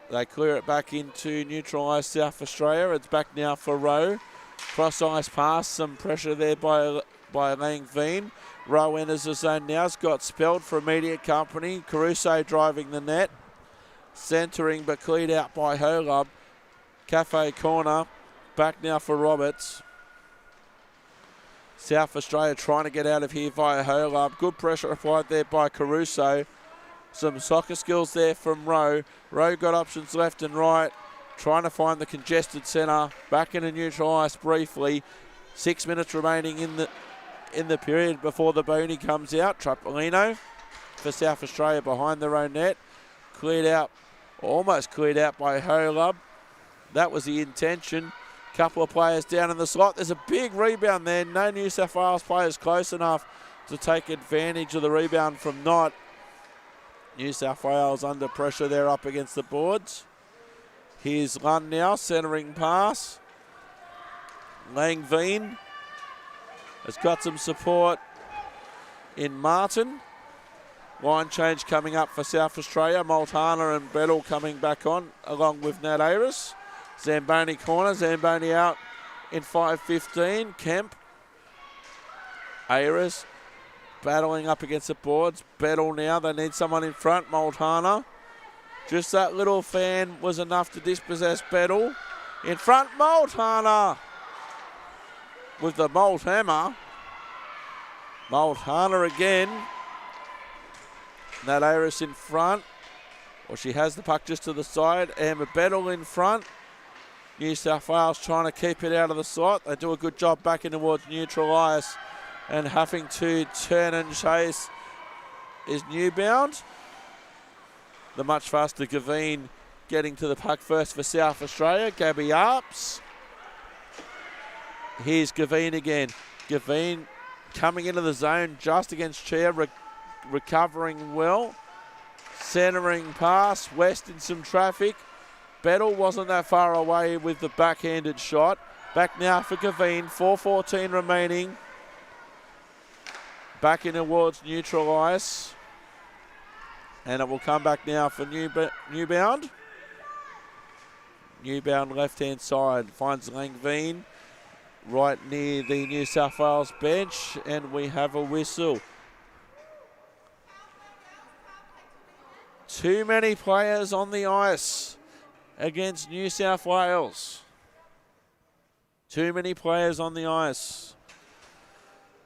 They clear it back into neutral ice, South Australia. It's back now for Rowe. Cross ice pass. Some pressure there by Langveen. Rowe enters the zone now. It's got spelled for immediate company. Caruso driving the net. Centering but cleared out by Holub. Cafe corner. Back now for Roberts. South Australia trying to get out of here via Holub. Good pressure applied there by Caruso. Some soccer skills there from Rowe. Rowe got options left and right. Trying to find the congested centre. Back into neutral ice briefly. 6 minutes remaining in the period before the boonie comes out. Trapolino for South Australia behind their own net. Cleared out, almost cleared out by Holub. That was the intention. Couple of players down in the slot. There's a big rebound there. No New South Wales players close enough to take advantage of the rebound from Knott. New South Wales under pressure there up against the boards. Here's Lund now, centering pass. Langveen has got some support in Martin. Line change coming up for South Australia. Multana and Bettle coming back on along with Nat Aris. Zamboni corner, Zamboni out in 5:15. Kemp. Aris battling up against the boards. Bettle now, they need someone in front. Multana. Just that little fan was enough to dispossess Bettle. In front, Multana with the Molt hammer. Multana again. Nat Aris in front. Well, she has the puck just to the side. Amber Bettle in front. New South Wales trying to keep it out of the slot. They do a good job back in towards neutral ice. And having to turn and chase is Newbound. The much faster Gaveen getting to the puck first for South Australia. Gabby Arps. Here's Gaveen again. Gaveen coming into the zone just against Chair, recovering well. Centering pass, West in some traffic. Bettle wasn't that far away with the backhanded shot. Back now for Gaveen, 4:14 remaining. Back in towards neutral ice. And it will come back now for Newbound. Newbound left-hand side finds Langveen right near the New South Wales bench, and we have a whistle. Too many players on the ice against New South Wales. Too many players on the ice.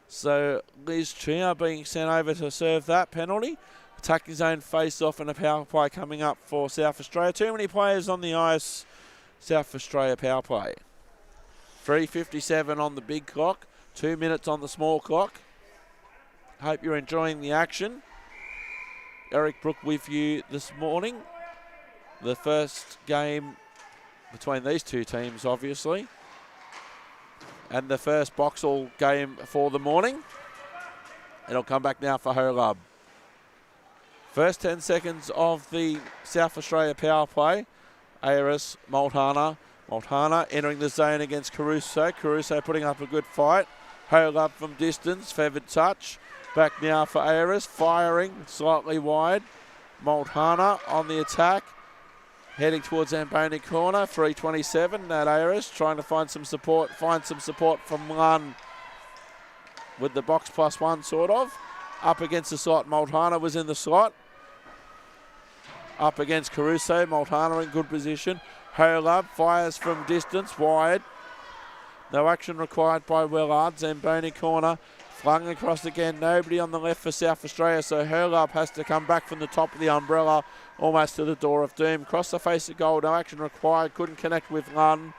So Liz Chia being sent over to serve that penalty. Attacking zone face-off and a power play coming up for South Australia. Too many players on the ice. South Australia power play. 3:57 on the big clock. 2 minutes on the small clock. Hope you're enjoying the action. Eric Brook with you this morning. The first game between these two teams, obviously. And the first Boxall game for the morning. It'll come back now for Holub. First 10 seconds of the South Australia power play. Aris, Multana. Multana entering the zone against Caruso. Caruso putting up a good fight. Holub from distance, feathered touch. Back now for Aris, firing slightly wide. Multana on the attack. Heading towards Zamboni corner, 3:27. Nat Aris trying to find some support from Lund with the box plus one sort of. Up against the slot, Multana was in the slot. Up against Caruso, Multana in good position. Holub fires from distance, wide. No action required by Willard. Zamboni corner, flung across again. Nobody on the left for South Australia, so Holub has to come back from the top of the umbrella, almost to the door of doom. Cross the face of goal, no action required. Couldn't connect with Lund.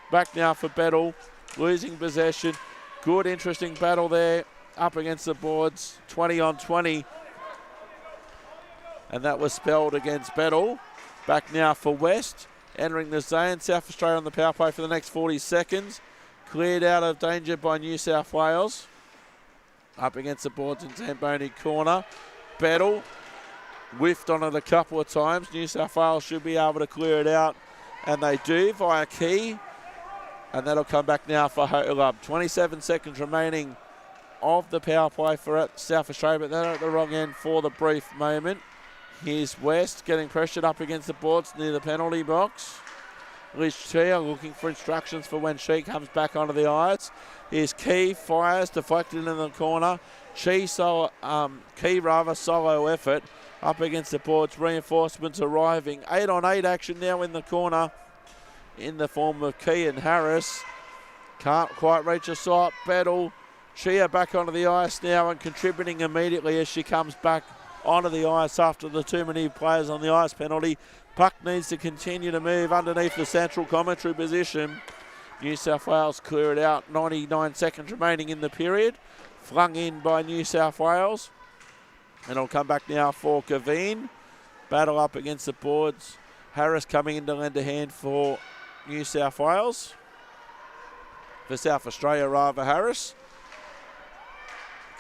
Back now for Bettle, losing possession. Good, interesting battle there. Up against the boards, 20 on 20. And that was spelled against Bettle. Back now for West. Entering the zone. South Australia on the power play for the next 40 seconds. Cleared out of danger by New South Wales. Up against the boards in Zamboni corner. Bettle whiffed on it a couple of times. New South Wales should be able to clear it out. And they do via Key. And that'll come back now for Holub. 27 seconds remaining of the power play for South Australia, but they're at the wrong end for the brief moment. Here's West getting pressured up against the boards near the penalty box. Liz Chia looking for instructions for when she comes back onto the ice. Here's Key, fires, deflected in the corner. Key solo effort up against the boards. Reinforcements arriving. 8-on-8 action now in the corner in the form of Key and Harris. Can't quite reach a sight. Battle. Chia back onto the ice now and contributing immediately as she comes back onto the ice after the too many players on the ice penalty. Puck needs to continue to move underneath the central commentary position. New South Wales clear it out. 99 seconds remaining in the period. Flung in by New South Wales. And it'll come back now for Gavin. Battle up against the boards. Harris coming in to lend a hand for New South Wales. For South Australia, rather, Harris.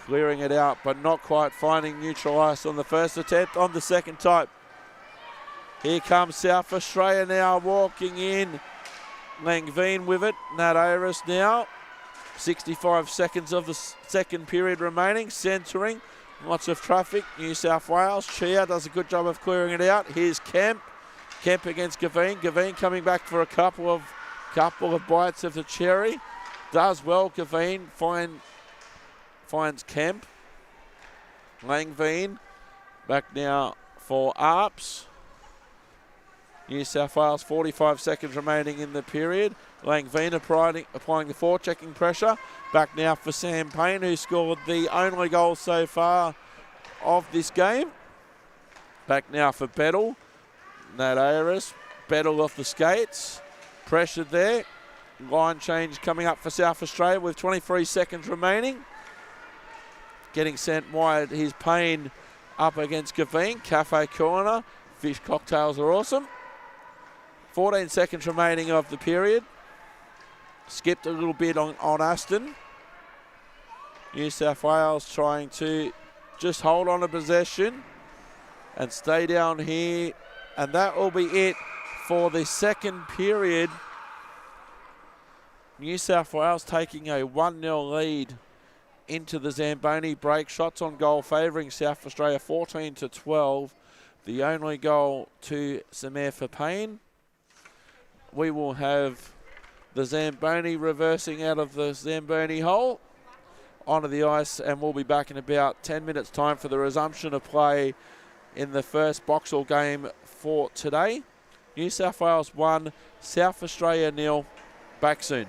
Clearing it out, but not quite finding neutral ice on the first attempt. On the second type. Here comes South Australia now walking in. Langveen with it. Nat Ayres now. 65 seconds of the second period remaining. Centering. Lots of traffic. New South Wales. Chia does a good job of clearing it out. Here's Kemp. Kemp against Gavin. Gavin coming back for a couple of bites of the cherry. Does well. Gavin finds Kemp. Langveen back now for Arps. New South Wales, 45 seconds remaining in the period. Langveen applying the forechecking pressure. Back now for Sam Payne, who scored the only goal so far of this game. Back now for Bettle. Nat Ayres. Bettle off the skates. Pressured there. Line change coming up for South Australia with 23 seconds remaining. Getting sent wide. Here's Payne up against Gavin. Cafe corner. Fish cocktails are awesome. 14 seconds remaining of the period. Skipped a little bit on Aston. New South Wales trying to just hold on to possession and stay down here. And that will be it for the second period. New South Wales taking a 1-0 lead into the Zamboni break. Shots on goal favouring South Australia 14-12. The only goal to Samir for Payne. We will have the Zamboni reversing out of the Zamboni hole onto the ice, and we'll be back in about 10 minutes' time for the resumption of play in the first Boxall game for today. New South Wales 1, South Australia 0. Back soon.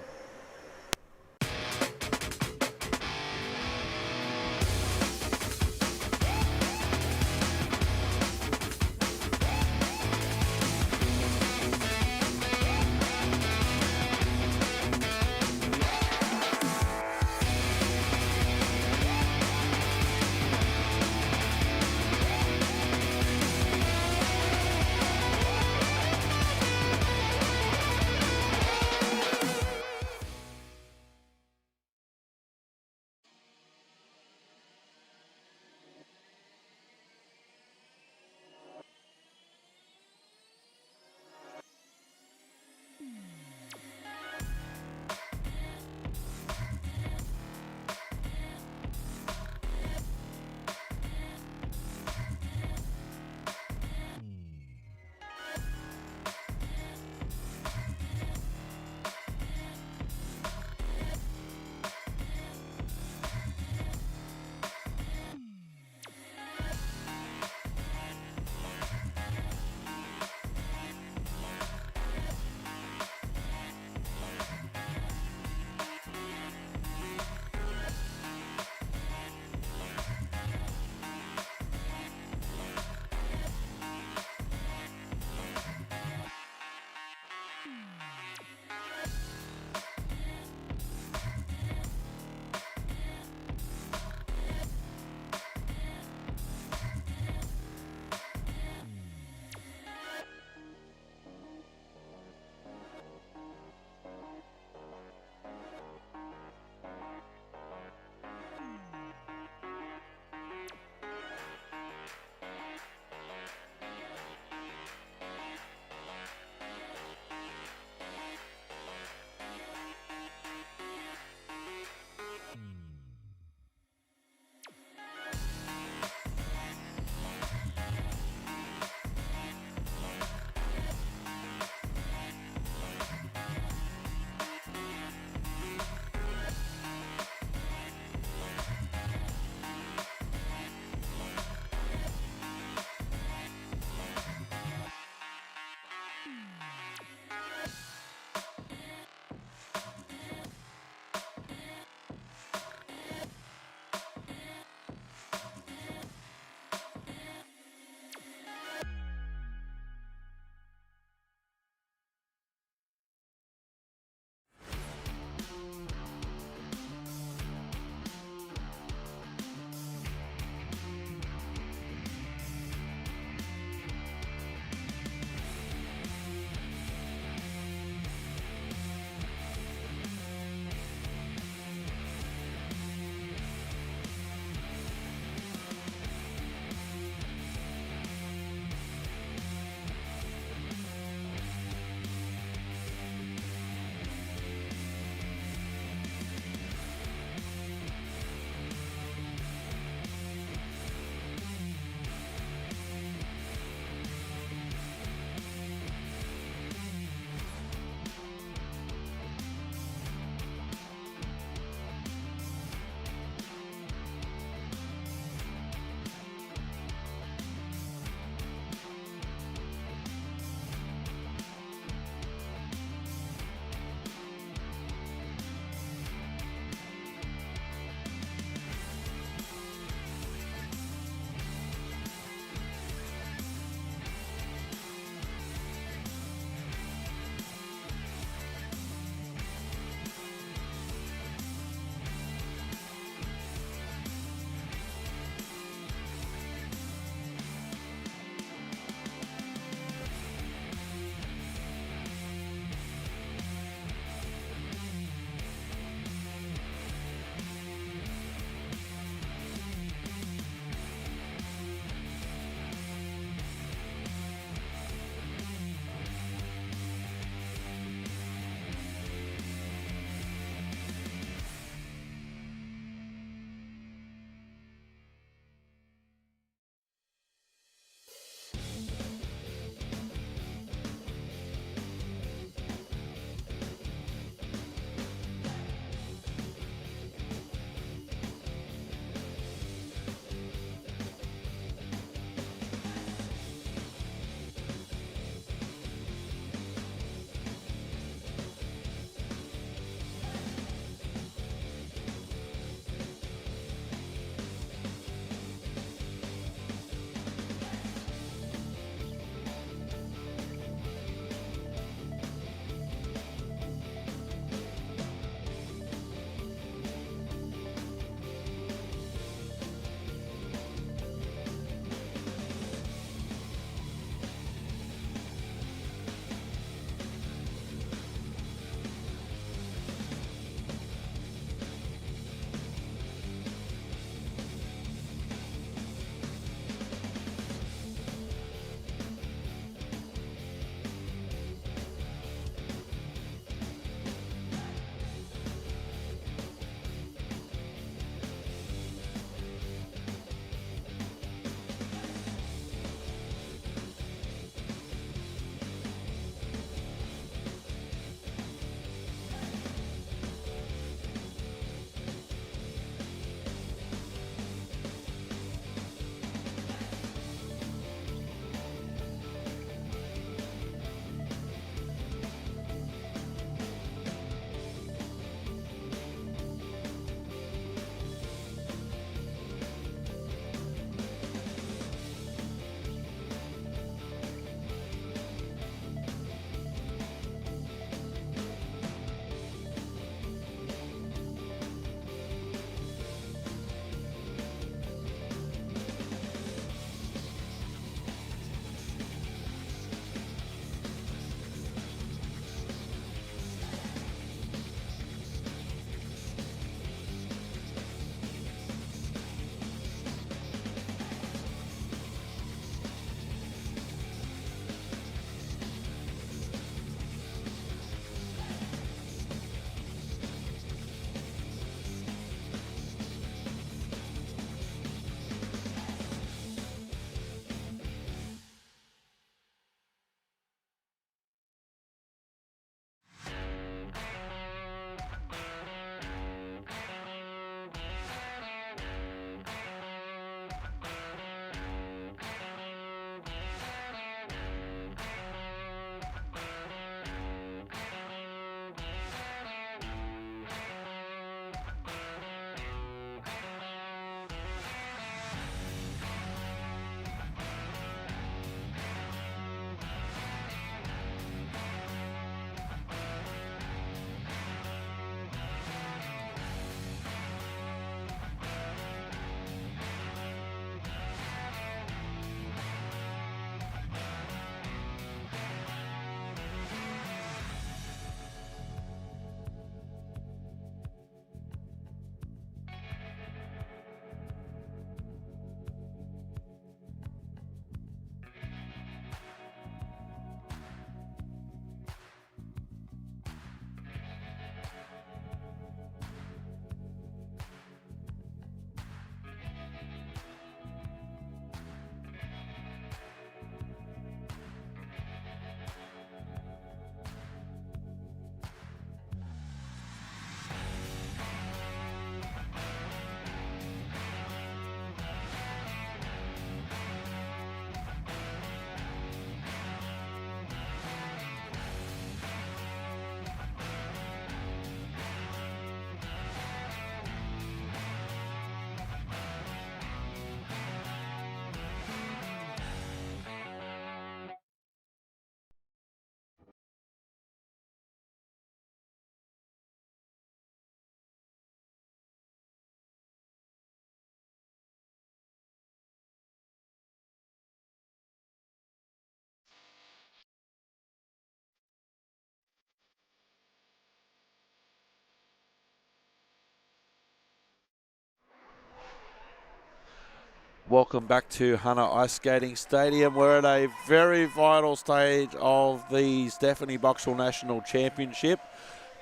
Welcome back to Hunter Ice Skating Stadium. We're at a very vital stage of the Stephanie Boxall National Championship.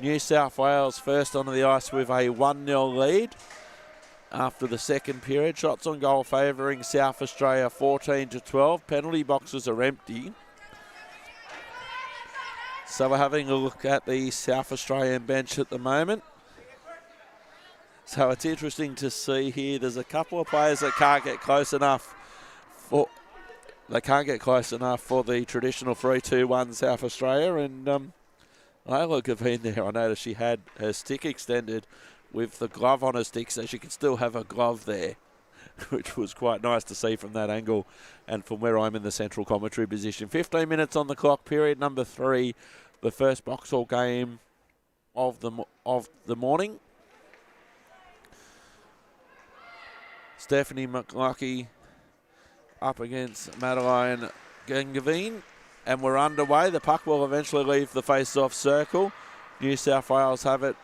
New South Wales first onto the ice with a 1-0 lead after the second period. Shots on goal favouring South Australia 14-12. Penalty boxes are empty. So we're having a look at the South Australian bench at the moment. So it's interesting to see here. There's a couple of players that can't get close enough for the traditional 3-2-1 South Australia. And Layla Gavin there, I noticed she had her stick extended with the glove on her stick, so she could still have a glove there, which was quite nice to see from that angle and from where I'm in the central commentary position. 15 minutes on the clock, period number 3, the first Boxall game of the morning. Stephanie McLucky up against Madeline Gengavine, and we're underway. The puck will eventually leave the face-off circle. New South Wales have it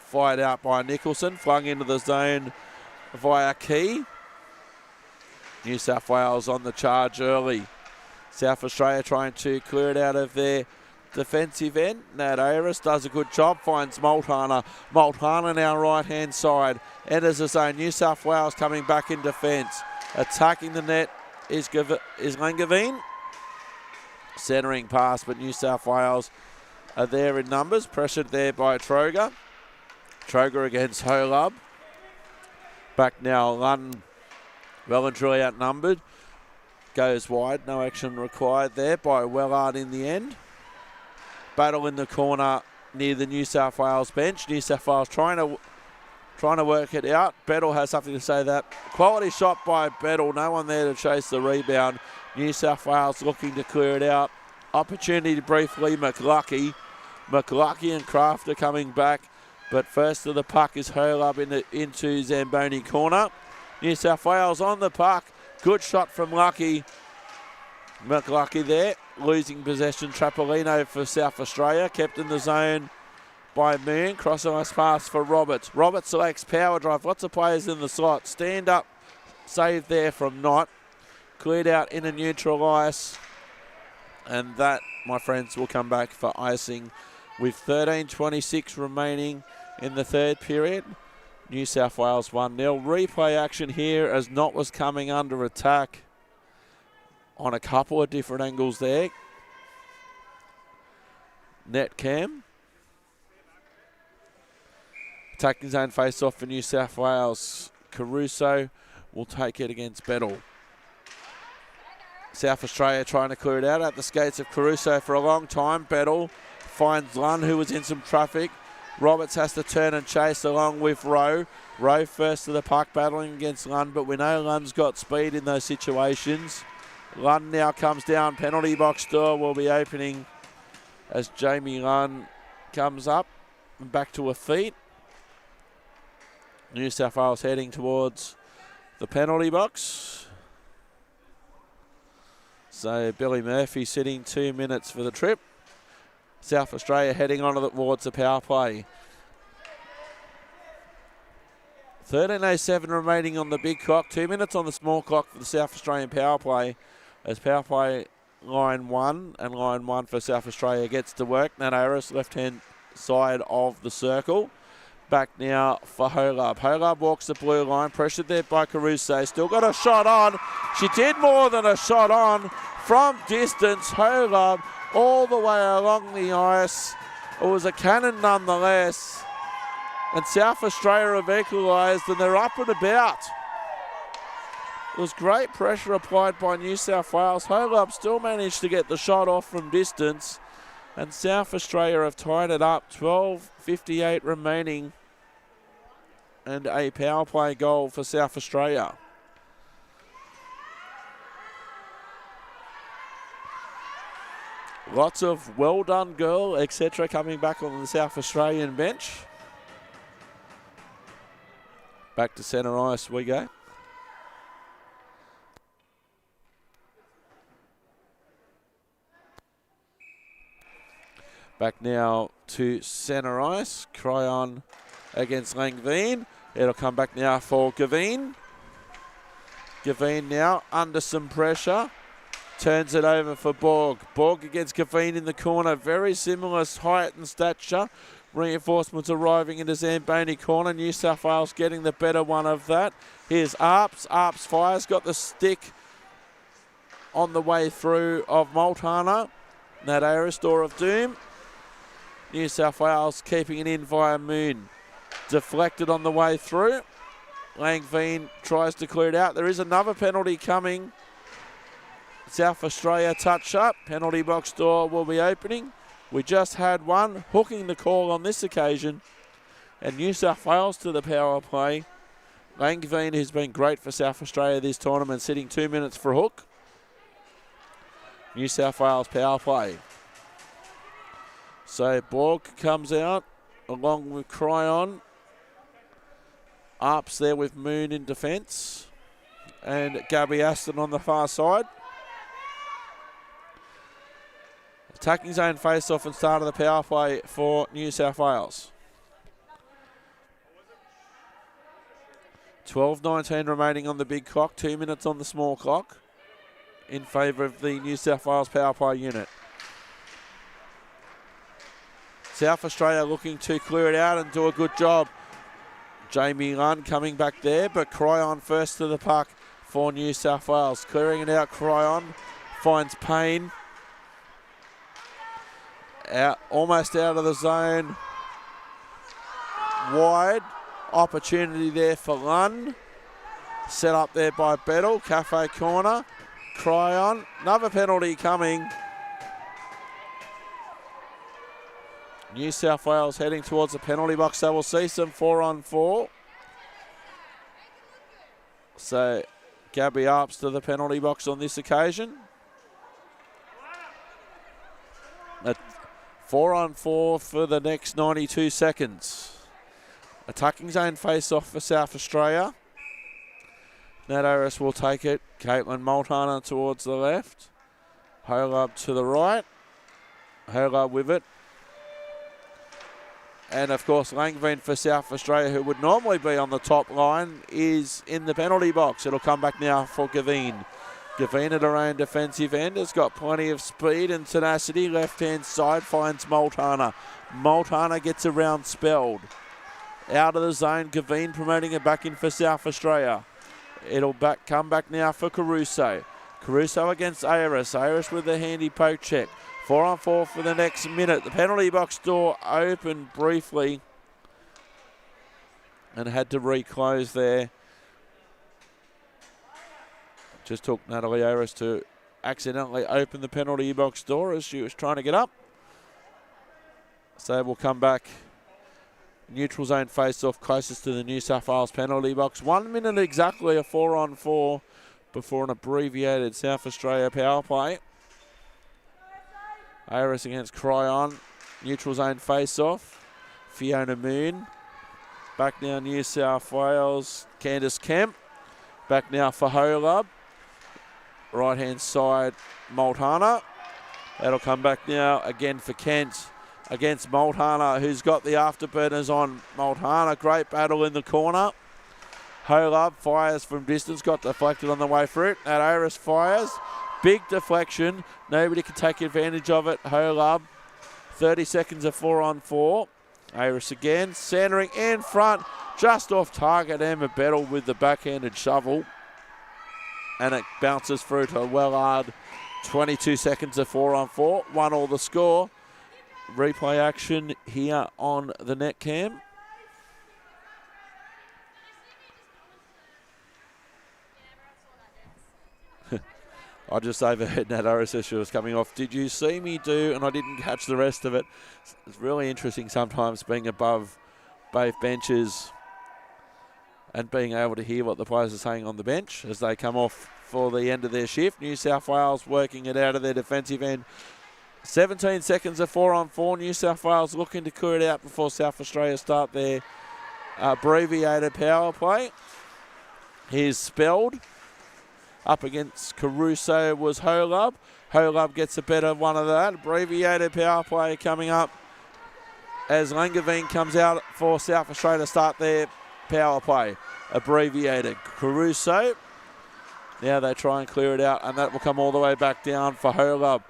fired out by Nicholson, flung into the zone via Key. New South Wales on the charge early. South Australia trying to clear it out of their defensive end. Nat Ayres does a good job, finds Multana. Multana now right-hand side. Enters the zone. New South Wales coming back in defence. Attacking the net is Langavine. Centering pass, but New South Wales are there in numbers. Pressured there by Troger. Troger against Holub. Back now, Lund well and truly outnumbered. Goes wide, no action required there by Wellard in the end. Battle in the corner near the New South Wales bench. New South Wales trying to work it out. Bettle has something to say that. Quality shot by Bettle. No one there to chase the rebound. New South Wales looking to clear it out. Opportunity briefly, McLucky. McLucky and Kraft are coming back. But first to the puck is Holub into Zamboni corner. New South Wales on the puck. Good shot from Lucky. McLucky there. Losing possession. Trapolino for South Australia. Kept in the zone by Moon. Cross-ice pass for Roberts. Roberts selects power drive. Lots of players in the slot. Stand up. Save there from Knott. Cleared out in a neutral ice. And that, my friends, will come back for icing with 13:26 remaining in the third period. New South Wales 1-0. Replay action here as Knott was coming under attack on a couple of different angles there. Net cam. Attacking zone face-off for New South Wales. Caruso will take it against Bettle. South Australia trying to clear it out at the skates of Caruso for a long time. Bettle finds Lund, who was in some traffic. Roberts has to turn and chase along with Rowe. Rowe first to the puck, battling against Lund, but we know Lund's got speed in those situations. Lund now comes down. Penalty box door will be opening as Jamie Lund comes up and back to her feet. New South Wales heading towards the penalty box. So Billy Murphy sitting 2 minutes for the trip. South Australia heading on towards the power play. 13:07 remaining on the big clock. 2 minutes on the small clock for the South Australian power play. As power play line 1 and line 1 for South Australia gets to work. Nat Ayres left-hand side of the circle. Back now for Holub. Holub walks the blue line. Pressured there by Caruso. Still got a shot on. She did more than a shot on. From distance, Holub all the way along the ice. It was a cannon nonetheless. And South Australia have equalised and they're up and about. It was great pressure applied by New South Wales. Holub still managed to get the shot off from distance. And South Australia have tied it up. 12:58 remaining. And a power play goal for South Australia. Lots of well done girl, etc. coming back on the South Australian bench. Back to centre ice we go. Back now to centre ice. Cryon against Langveen. It'll come back now for Gavin. Gavin now under some pressure. Turns it over for Borg. Borg against Gavin in the corner. Very similar height and stature. Reinforcements arriving into Zamboni corner. New South Wales getting the better one of that. Here's Arps. Arps fires. Got the stick on the way through of Multana. That Aris, Door of Doom. New South Wales keeping it in via Moon. Deflected on the way through. Langveen tries to clear it out. There is another penalty coming. South Australia touch up. Penalty box door will be opening. We just had one. Hooking the call on this occasion. And New South Wales to the power play. Langveen, who's been great for South Australia this tournament, sitting 2 minutes for a hook. New South Wales power play. So Borg comes out along with Cryon. Arps there with Moon in defence. And Gabby Aston on the far side. Attacking zone face-off and start of the power play for New South Wales. 12:19 remaining on the big clock. 2 minutes on the small clock in favour of the New South Wales power play unit. South Australia looking to clear it out and do a good job. Jamie Lunn coming back there, but Cryon first to the puck for New South Wales. Clearing it out, Cryon finds Payne. Out, almost out of the zone. Wide. Opportunity there for Lunn. Set up there by Bettle. Cafe corner. Cryon. Another penalty coming. New South Wales heading towards the penalty box, so we'll see some 4-on-4. So Gabby Arps to the penalty box on this occasion. A 4-on-4 for the next 92 seconds. Attacking zone face-off for South Australia. Nat Aris will take it. Caitlin Multana towards the left. Holub to the right. Holub with it. And, of course, Langveen for South Australia, who would normally be on the top line, is in the penalty box. It'll come back now for Gavin. Gavin at her own defensive end has got plenty of speed and tenacity. Left-hand side finds Multana. Multana gets around spelled. Out of the zone, Gavin promoting it back in for South Australia. It'll come back now for Caruso. Caruso against Ayres. Ayres with a handy poke check. 4-on-4 for the next minute. The penalty box door opened briefly and had to reclose there. Just took Natalie Ayres to accidentally open the penalty box door as she was trying to get up. So we'll come back. Neutral zone face-off closest to the New South Wales penalty box. 1 minute exactly, a 4-on-4 before an abbreviated South Australia power play. Ayres against Cryon. Neutral zone face-off. Fiona Moon. Back now New South Wales. Candice Kemp. Back now for Holub. Right-hand side, Multana. That'll come back now again for Kent against Multana, who's got the afterburners on. Multana, great battle in the corner. Holub fires from distance, got deflected on the way through it. And Ayres fires. Big deflection. Nobody can take advantage of it. Holub, 30 seconds of 4-on-4. Ayres again, centering in front, just off target. Emma Bettle with the backhanded shovel. And it bounces through to Wellard. 22 seconds of 4-on-4. 1-all the score. Replay action here on the net cam. I just overheard Nat Aris as she was coming off. Did you see me do, and I didn't catch the rest of it. It's really interesting sometimes being above both benches and being able to hear what the players are saying on the bench as they come off for the end of their shift. New South Wales working it out of their defensive end. 17 seconds of 4-on-4. New South Wales looking to clear it out before South Australia start their abbreviated power play. Here's Spelled. Up against Caruso was Holub. Holub gets a better one of that. Abbreviated power play coming up as Langeveen comes out for South Australia to start their power play. Abbreviated. Caruso Now they try and clear it out, and that will come all the way back down for Holub.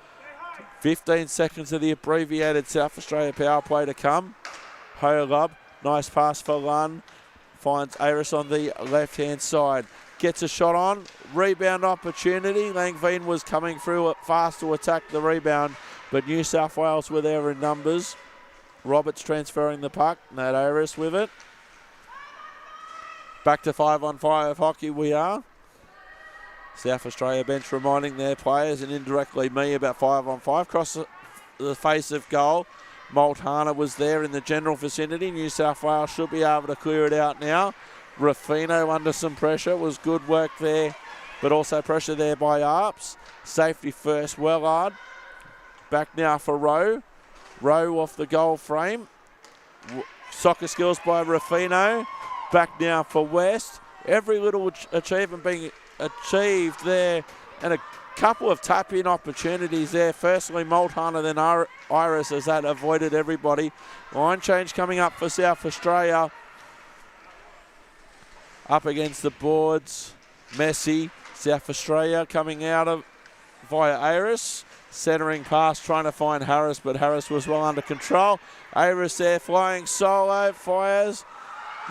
15 seconds of the abbreviated South Australia power play to come. Holub, nice pass for Lunn. Finds Aris on the left-hand side. Gets a shot on. Rebound opportunity. Langveen was coming through it fast to attack the rebound, but New South Wales were there in numbers. Roberts transferring the puck. Nat Aris with it. Back to 5-on-5 hockey we are. South Australia bench reminding their players and indirectly me about 5-on-5. Across the face of goal. Multana was there in the general vicinity. New South Wales should be able to clear it out now. Ruffino under some pressure. Was good work there, but also pressure there by Arps. Safety first, Wellard. Back now for Rowe. Rowe off the goal frame. Soccer skills by Ruffino. Back now for West. Every little achievement being achieved there, and a couple of tap-in opportunities there. Firstly, Multana, then Iris, as that avoided everybody. Line change coming up for South Australia. Up against the boards, Messi. South Australia coming out of via Iris. Centering pass, trying to find Harris, but Harris was well under control. Iris there flying solo, fires.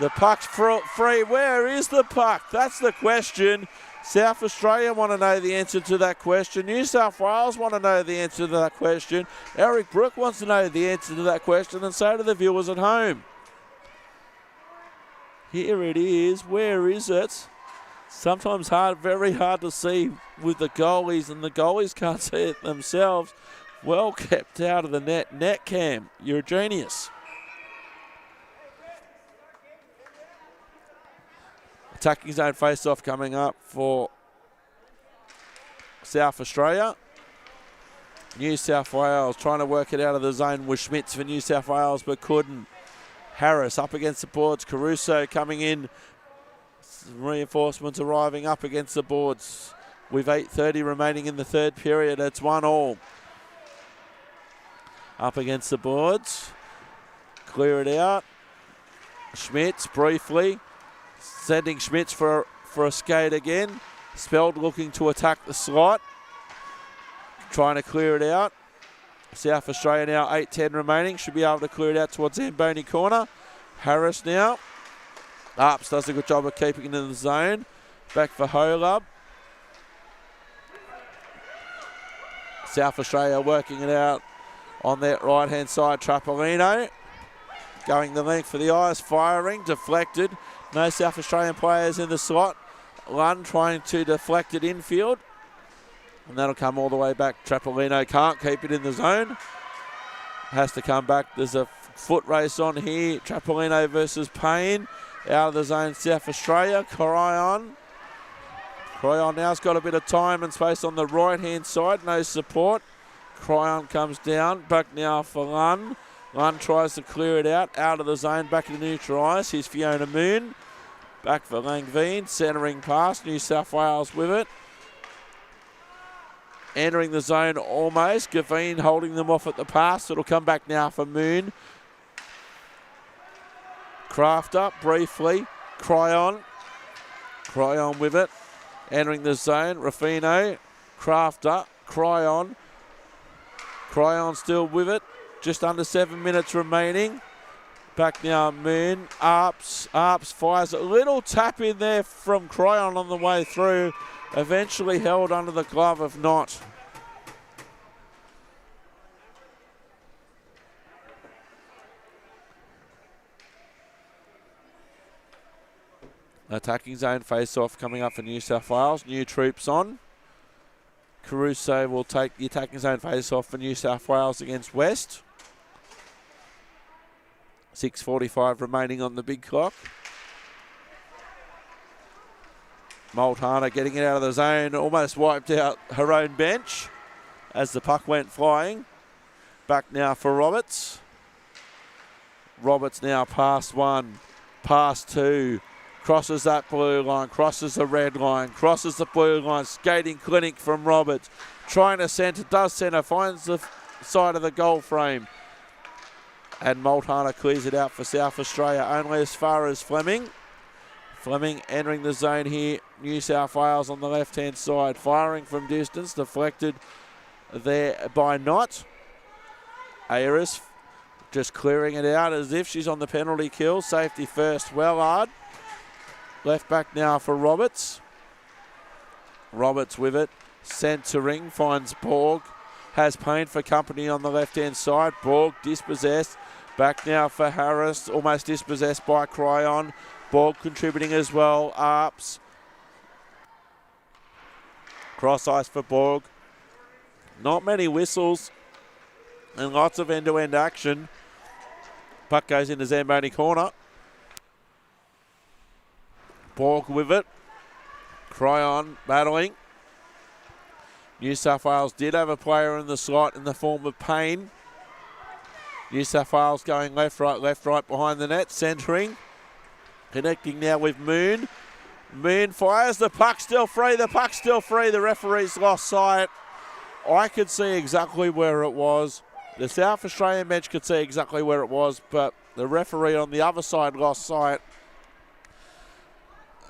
The puck's free. Where is the puck? That's the question. South Australia want to know the answer to that question. New South Wales want to know the answer to that question. Eric Brook wants to know the answer to that question, and so do the viewers at home. Here it is. Where is it? Sometimes very hard to see with the goalies, and the goalies can't see it themselves. Well kept out of the net. Net cam, you're a genius. Attacking zone face-off coming up for South Australia. New South Wales trying to work it out of the zone with Schmitz for New South Wales, but couldn't. Harris up against the boards. Caruso coming in. Reinforcements arriving up against the boards. With 8:30 remaining in the third period. It's 1-1. Up against the boards. Clear it out. Schmitz briefly. Sending Schmitz for a skate again. Speld looking to attack the slot. Trying to clear it out. South Australia now 8:10 remaining. Should be able to clear it out towards Zamboni corner. Harris now. Arps does a good job of keeping it in the zone. Back for Holub. South Australia working it out on that right-hand side. Trapolino going the length for the eyes. Firing. Deflected. No South Australian players in the slot. Lunn trying to deflect it infield. And that'll come all the way back. Trapolino can't keep it in the zone. Has to come back. There's a foot race on here. Trapolino versus Payne. Out of the zone, South Australia. Cryon now's got a bit of time and space on the right-hand side. No support. Cryon comes down. Back now for Lunn. Lunn tries to clear it out. Out of the zone, back into neutral ice. Here's Fiona Moon. Back for Langveen. Centering pass. New South Wales with it. Entering the zone almost. Gavin holding them off at the pass. It'll come back now for Moon. Craft up briefly. Cryon with it. Entering the zone. Ruffino. Craft up. Cryon still with it. Just under 7 minutes remaining. Back now, Moon. Arps fires a little tap in there from Cryon on the way through. Eventually held under the glove of Knott. Attacking zone face-off coming up for New South Wales. New troops on. Caruso will take the attacking zone face-off for New South Wales against West. 6:45 remaining on the big clock. Multana getting it out of the zone. Almost wiped out her own bench as the puck went flying. Back now for Roberts. Roberts now past one, past two. Crosses that blue line, crosses the red line, crosses the blue line. Skating clinic from Roberts. Trying to centre, does centre, finds the side of the goal frame. And Multana clears it out for South Australia, only as far as Fleming. Fleming entering the zone here New South Wales on the left-hand side. Firing from distance, deflected there by Knott. Ayres just clearing it out as if she's on the penalty kill. Safety first, Wellard. Left back now for Roberts. Roberts with it. Centering, finds Borg. Has Payne for company on the left-hand side. Borg dispossessed. Back now for Harris. Almost dispossessed by Cryon. Borg contributing as well. Arps. Cross ice for Borg. Not many whistles and lots of end-to-end action. Puck goes into Zamboni corner. Borg with it. Cryon battling. New South Wales did have a player in the slot in the form of Payne. New South Wales going left, right behind the net. Centering. Connecting now with Moon. Moon fires. The puck still free. The puck still free. The referee's lost sight. I could see exactly where it was. The South Australian bench could see exactly where it was, but the referee on the other side lost sight.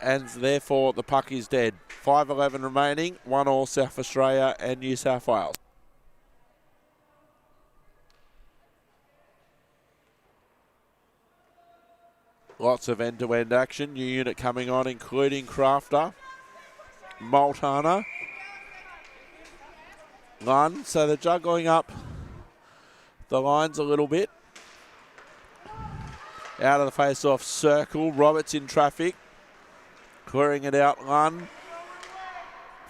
And therefore the puck is dead. 5:11 remaining. 1-1 South Australia and New South Wales. Lots of end-to-end action. New unit coming on, including Crafter, Multana, Lunn. So they're juggling up the lines a little bit. Out of the face-off circle. Roberts in traffic. Clearing it out, Lunn.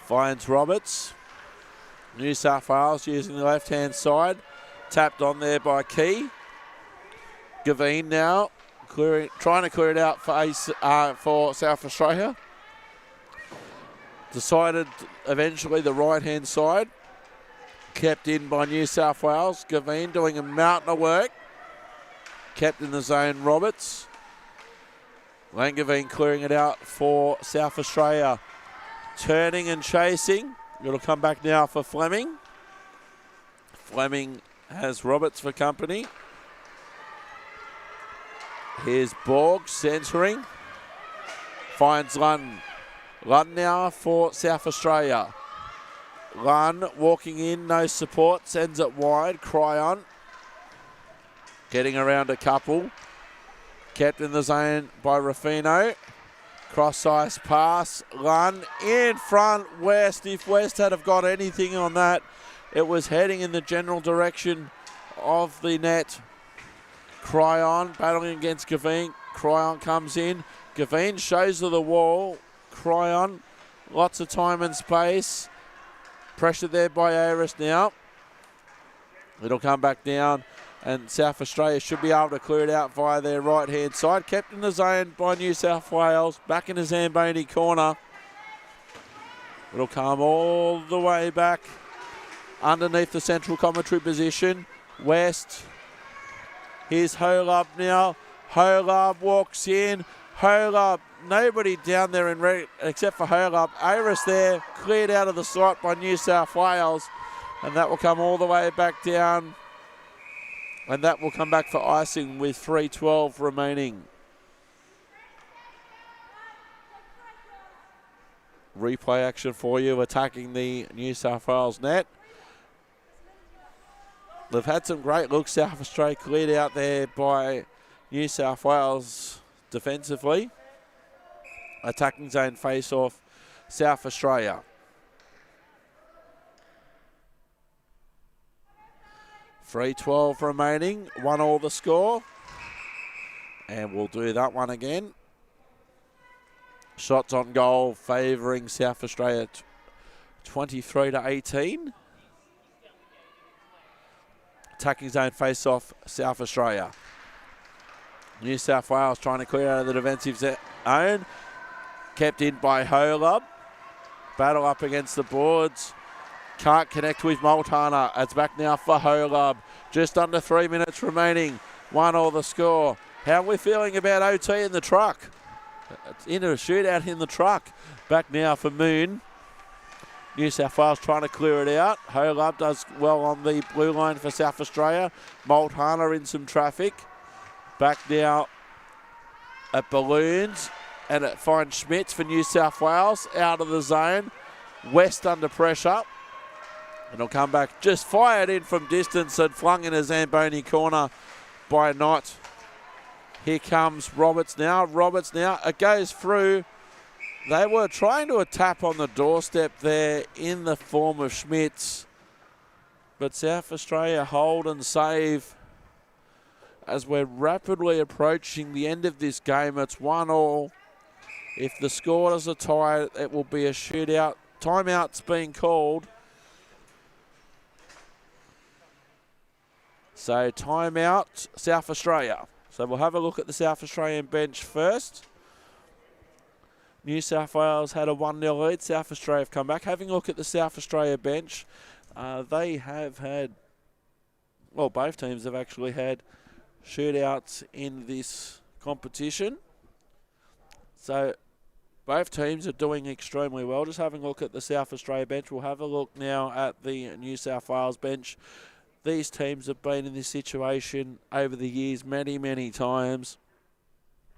Finds Roberts. New South Wales using the left-hand side. Tapped on there by Key. Gavin now. Trying to clear it out for South Australia. Decided eventually the right-hand side. Kept in by New South Wales. Gavin doing a mountain of work. Kept in the zone, Roberts. Langevin clearing it out for South Australia. Turning and chasing. It'll come back now for Fleming. Fleming has Roberts for company. Here's Borg centering. Finds Lunn. Lunn now for South Australia. Lunn walking in, no support, sends it wide. Cryon getting around a couple. Kept in the zone by Ruffino. Cross ice pass. Lunn in front. West. If West had have got anything on that, it was heading in the general direction of the net. Cryon battling against Gavin. Cryon comes in. Gavin shows her the wall. Cryon, lots of time and space. Pressure there by Ayres now. It'll come back down, and South Australia should be able to clear it out via their right-hand side. Kept in the zone by New South Wales. Back in the Zamboni corner. It'll come all the way back underneath the central commentary position. West. Here's Holub now. Holub walks in. Holub, nobody down there except for Holub. Ayres there, cleared out of the sight by New South Wales. And that will come all the way back down. And that will come back for icing with 3:12 remaining. Replay action for you, attacking the New South Wales net. They've had some great looks. South Australia cleared out there by New South Wales defensively. Attacking zone face-off, South Australia. 3:12 remaining, 1-1 the score. And we'll do that one again. Shots on goal favouring South Australia 23-18. Attacking zone face-off, South Australia. New South Wales trying to clear out of the defensive zone. Kept in by Holub. Battle up against the boards. Can't connect with Multana. It's back now for Holub. Just under 3 minutes remaining. 1-1 the score. How are we feeling about OT in the truck? It's into a shootout in the truck. Back now for Moon. New South Wales trying to clear it out. Holub does well on the blue line for South Australia. Multana in some traffic. Back now at Balloons. and it finds Schmitz for New South Wales out of the zone. West under pressure. And it'll come back, just fired in from distance and flung in a Zamboni corner by Knott. Here comes Roberts now. It goes through. They were trying to tap on the doorstep there in the form of Schmitz. But South Australia hold and save as we're rapidly approaching the end of this game. It's 1-1. If the scores are tied, it will be a shootout. Timeout's being called. So timeout, South Australia. So we'll have a look at the South Australian bench first. New South Wales had a 1-0 lead. South Australia have come back. Having a look at the South Australia bench, they have had, well, both teams have actually had shootouts in this competition. So both teams are doing extremely well. Just having a look at the South Australia bench. We'll have a look now at the New South Wales bench. These teams have been in this situation over the years many, many times.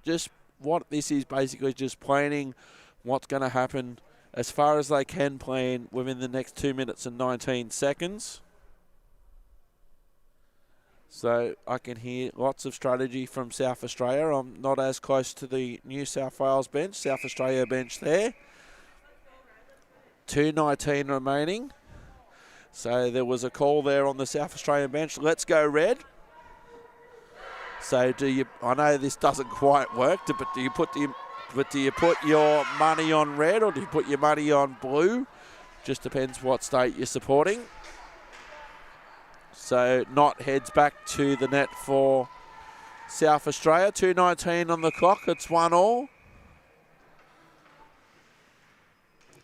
Just what this is basically just planning what's going to happen as far as they can plan within the next 2 minutes and 19 seconds. So I can hear lots of strategy from South Australia. I'm not as close to the New South Wales bench. South Australia bench there. 2:19 remaining. So there was a call there on the South Australian bench. Let's go red. So I know this doesn't quite work, but do you put your money on red or do you put your money on blue? Just depends what state you're supporting. So Knott heads back to the net for South Australia. 2:19 on the clock. It's 1-1.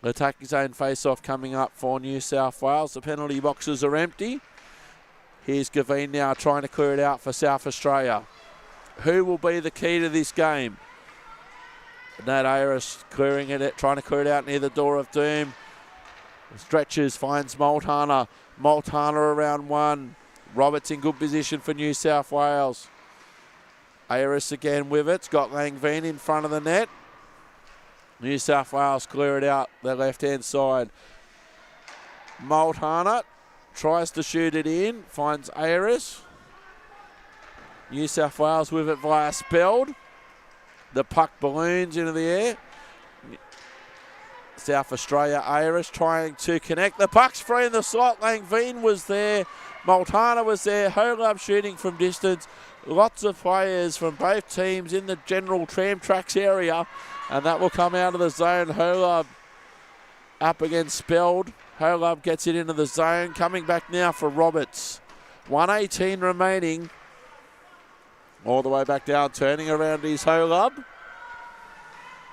Attacking zone face-off coming up for New South Wales. The penalty boxes are empty. Here's Gavin now trying to clear it out for South Australia. Who will be the key to this game? Nat Ayres clearing it, trying to clear it out near the door of doom. Stretches, finds Multana. Multana around one. Roberts in good position for New South Wales. Ayres again with it. Scott Langveen in front of the net. New South Wales clear it out the left-hand side. Multana tries to shoot it in, finds Ayres. New South Wales with it via Spelled. The puck balloons into the air. South Australia, Ayres trying to connect. The puck's free in the slot. Langveen was there. Multana was there. Holub shooting from distance. Lots of players from both teams in the general tram tracks area. And that will come out of the zone. Holub up against Spelled. Holub gets it into the zone. Coming back now for Roberts. 1:18 remaining. All the way back down. Turning around is Holub.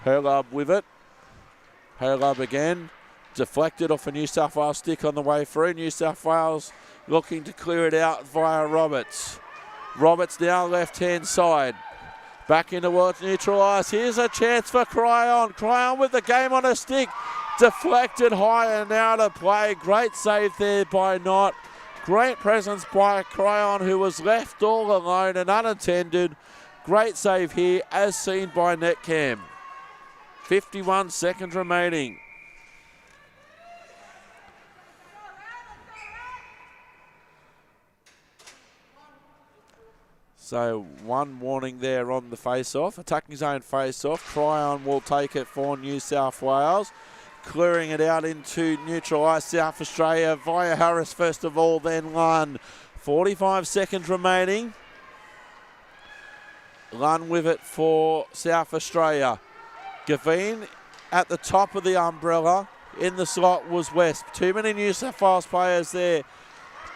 Holub with it. Holub again. Deflected off a New South Wales stick on the way through. New South Wales looking to clear it out via Roberts. Roberts now left-hand side. Back into where it's neutralised. Here's a chance for Cryon. Cryon with the game on a stick. Deflected high and out of play. Great save there by Knott. Great presence by Cryon, who was left all alone and unattended. Great save here as seen by Netcam. 51 seconds remaining. So one warning there on the face-off. Attacking zone face-off. Cryon will take it for New South Wales. Clearing it out into neutralised South Australia via Harris first of all, then Lunn. 45 seconds remaining. Lunn with it for South Australia. Gavin at the top of the umbrella. In the slot was West. Too many New South Wales players there.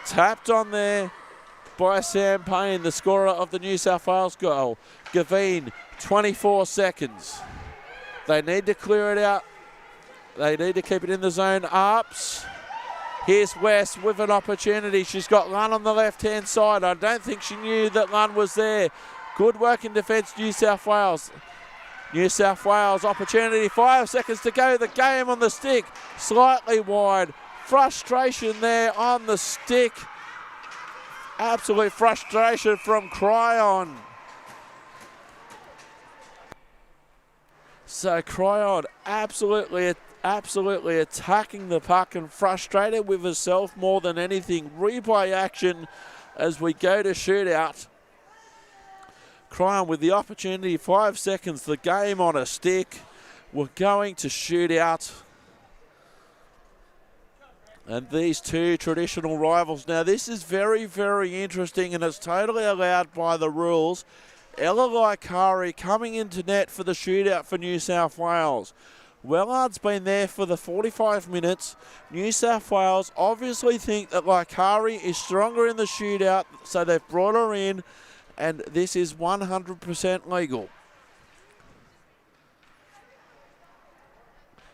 Tapped on there by Sam Payne, the scorer of the New South Wales goal. Gavin, 24 seconds. They need to clear it out. They need to keep it in the zone. Arps. Here's West with an opportunity. She's got Lunn on the left-hand side. I don't think she knew that Lunn was there. Good work in defence, New South Wales. New South Wales opportunity. 5 seconds to go. The game on the stick. Slightly wide. Frustration there on the stick. Absolute frustration from Cryon. So Cryon absolutely attacking the puck and frustrated with herself more than anything. Replay action as we go to shootout. Cryon with the opportunity, 5 seconds, the game on a stick. We're going to shootout. And these two traditional rivals. Now this is very, very interesting and it's totally allowed by the rules. Ella Laikari coming into net for the shootout for New South Wales. Wellard's been there for the 45 minutes. New South Wales obviously think that Laikari is stronger in the shootout, so they've brought her in, and this is 100% legal.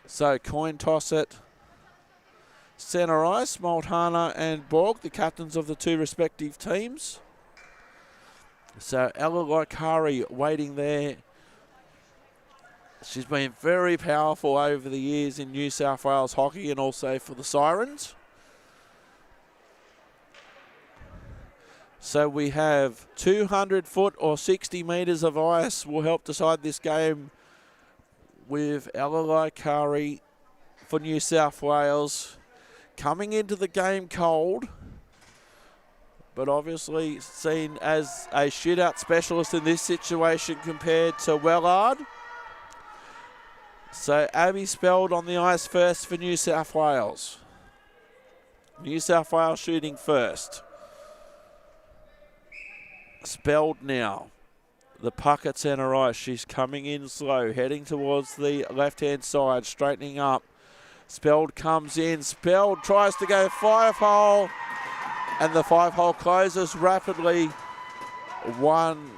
So coin toss it. Centre ice, Multana and Borg, the captains of the two respective teams. So Ella Laikari waiting there. She's been very powerful over the years in New South Wales hockey and also for the Sirens. So we have 200 foot or 60 metres of ice will help decide this game with Ella Laikari for New South Wales. Coming into the game cold, but obviously seen as a shootout specialist in this situation compared to Wellard. So Abby Speld on the ice first for New South Wales. New South Wales shooting first. Speld now. The puck at centre ice. She's coming in slow, heading towards the left-hand side, straightening up. Speld comes in. Speld tries to go 5-hole, and the 5-hole closes rapidly. One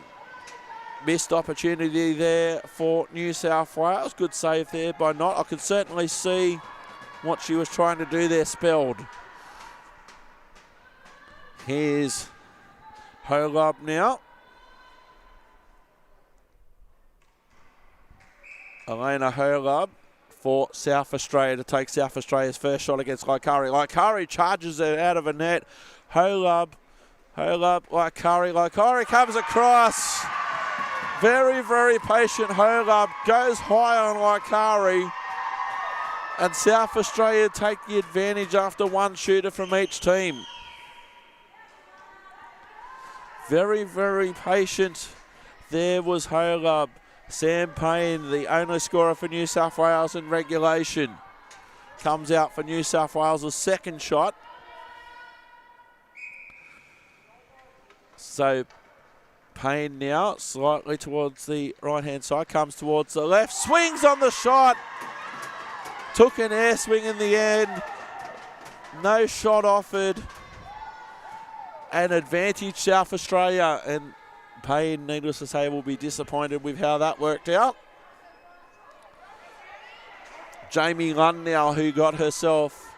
missed opportunity there for New South Wales. Good save there by Knott. I could certainly see what she was trying to do there, Speld. Here's Holub now. Elena Holub for South Australia to take South Australia's first shot against Laikari. Laikari charges it out of a net. Holub, Laikari comes across. Very, very patient Holub, goes high on Laikari. And South Australia take the advantage after one shooter from each team. Very, very patient. There was Holub. Sam Payne, the only scorer for New South Wales in regulation, comes out for New South Wales' second shot. So Payne now slightly towards the right-hand side, comes towards the left, swings on the shot. Took an air swing in the end. No shot offered. An advantage South Australia, and Payne, needless to say, will be disappointed with how that worked out. Jamie Lund now, who got herself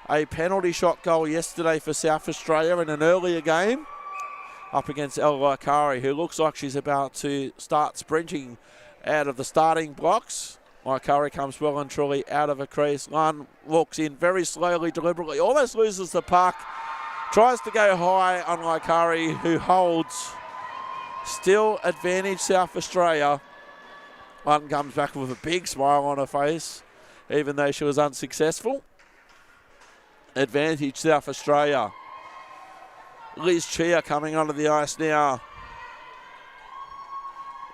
a penalty shot goal yesterday for South Australia in an earlier game, up against Ella Laikari, who looks like she's about to start sprinting out of the starting blocks. Laikari comes well and truly out of a crease. Lund walks in very slowly, deliberately, almost loses the puck, tries to go high on Laikari, who holds. Still advantage South Australia. One comes back with a big smile on her face, even though she was unsuccessful. Advantage South Australia. Liz Chia coming onto the ice now.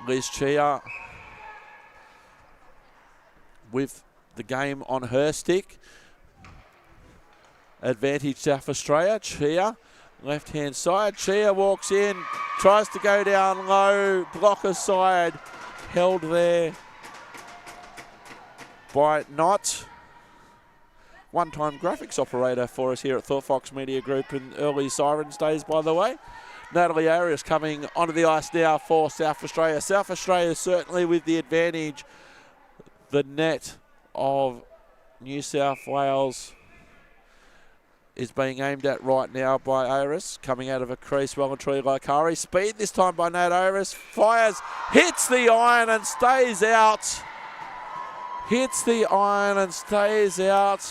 Liz Chia with the game on her stick. Advantage South Australia. Chia, left-hand side. Chia walks in, tries to go down low, blocker side, held there by Knott. One-time graphics operator for us here at Thought Fox Media Group in early Sirens days, by the way. Natalie Arias coming onto the ice now for South Australia. South Australia certainly with the advantage. The net of New South Wales is being aimed at right now by Iris, coming out of a crease well and truly Laikari. Speed this time by Nat Iris. Fires, hits the iron and stays out. Hits the iron and stays out.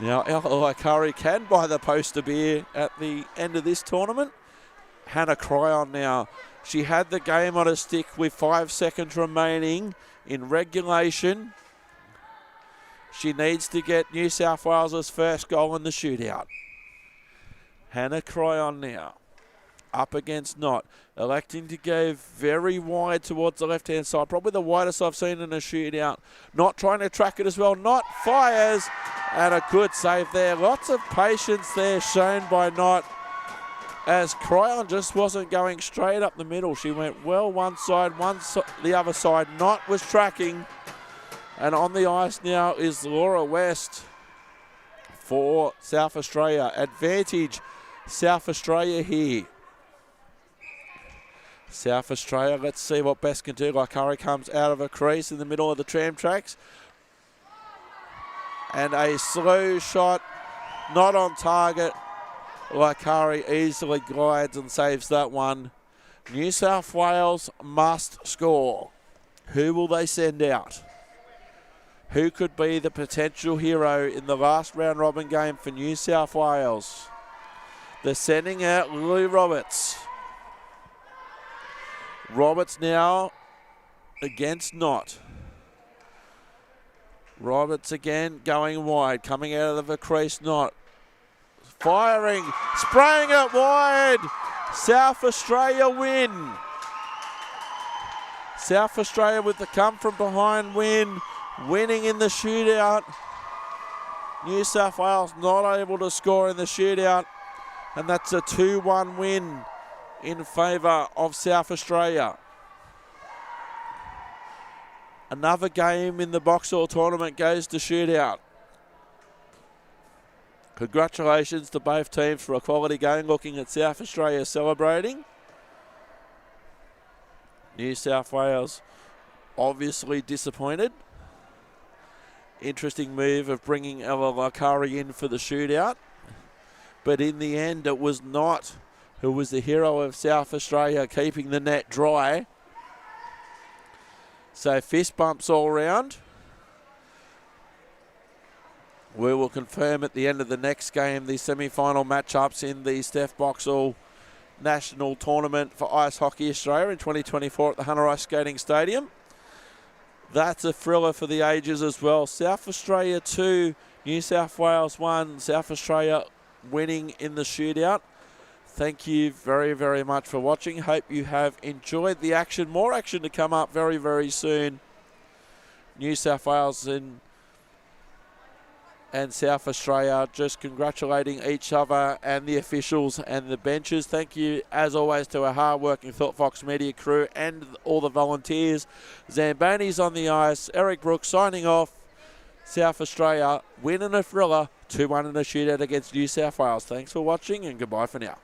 Now Ella Laikari can buy the poster beer at the end of this tournament. Hannah Cryon now. She had the game on a stick with 5 seconds remaining in regulation. She needs to get New South Wales' first goal in the shootout. Hannah Cryon now. Up against Knott. Electing to go very wide towards the left-hand side. Probably the widest I've seen in a shootout. Knott trying to track it as well. Knott fires. And a good save there. Lots of patience there shown by Knott, as Cryon just wasn't going straight up the middle. She went well one side, the other side. Knott was tracking. And on the ice now is Laura West for South Australia. Advantage South Australia here. South Australia, let's see what Best can do. Lakari comes out of a crease in the middle of the tram tracks. And a slow shot, not on target. Lakari easily glides and saves that one. New South Wales must score. Who will they send out? Who could be the potential hero in the last round robin game for New South Wales? They're sending out Lily Roberts. Roberts now against Knott. Roberts again going wide, coming out of the crease. Knott firing, spraying it wide. South Australia win. South Australia with the come from behind win, winning in the shootout. New South Wales not able to score in the shootout, and that's a 2-1 win in favour of South Australia. Another game in the Boxall tournament goes to shootout. Congratulations to both teams for a quality game. Looking at South Australia celebrating. New South Wales obviously disappointed. Interesting move of bringing Ella Lakari in for the shootout. But in the end, it was Knott who was the hero of South Australia, keeping the net dry. So fist bumps all round. We will confirm at the end of the next game the semi-final matchups in the Steph Boxall National Tournament for Ice Hockey Australia in 2024 at the Hunter Ice Skating Stadium. That's a thriller for the ages as well. South Australia 2, New South Wales 1. South Australia winning in the shootout. Thank you very, very much for watching. Hope you have enjoyed the action. More action to come up very, very soon. New South Wales and South Australia just congratulating each other and the officials and the benches. Thank you, as always, to our hard-working Thought Fox Media crew and all the volunteers. Zamboni's on the ice. Eric Brooks signing off. South Australia winning a thriller, 2-1 in a shootout against New South Wales. Thanks for watching and goodbye for now.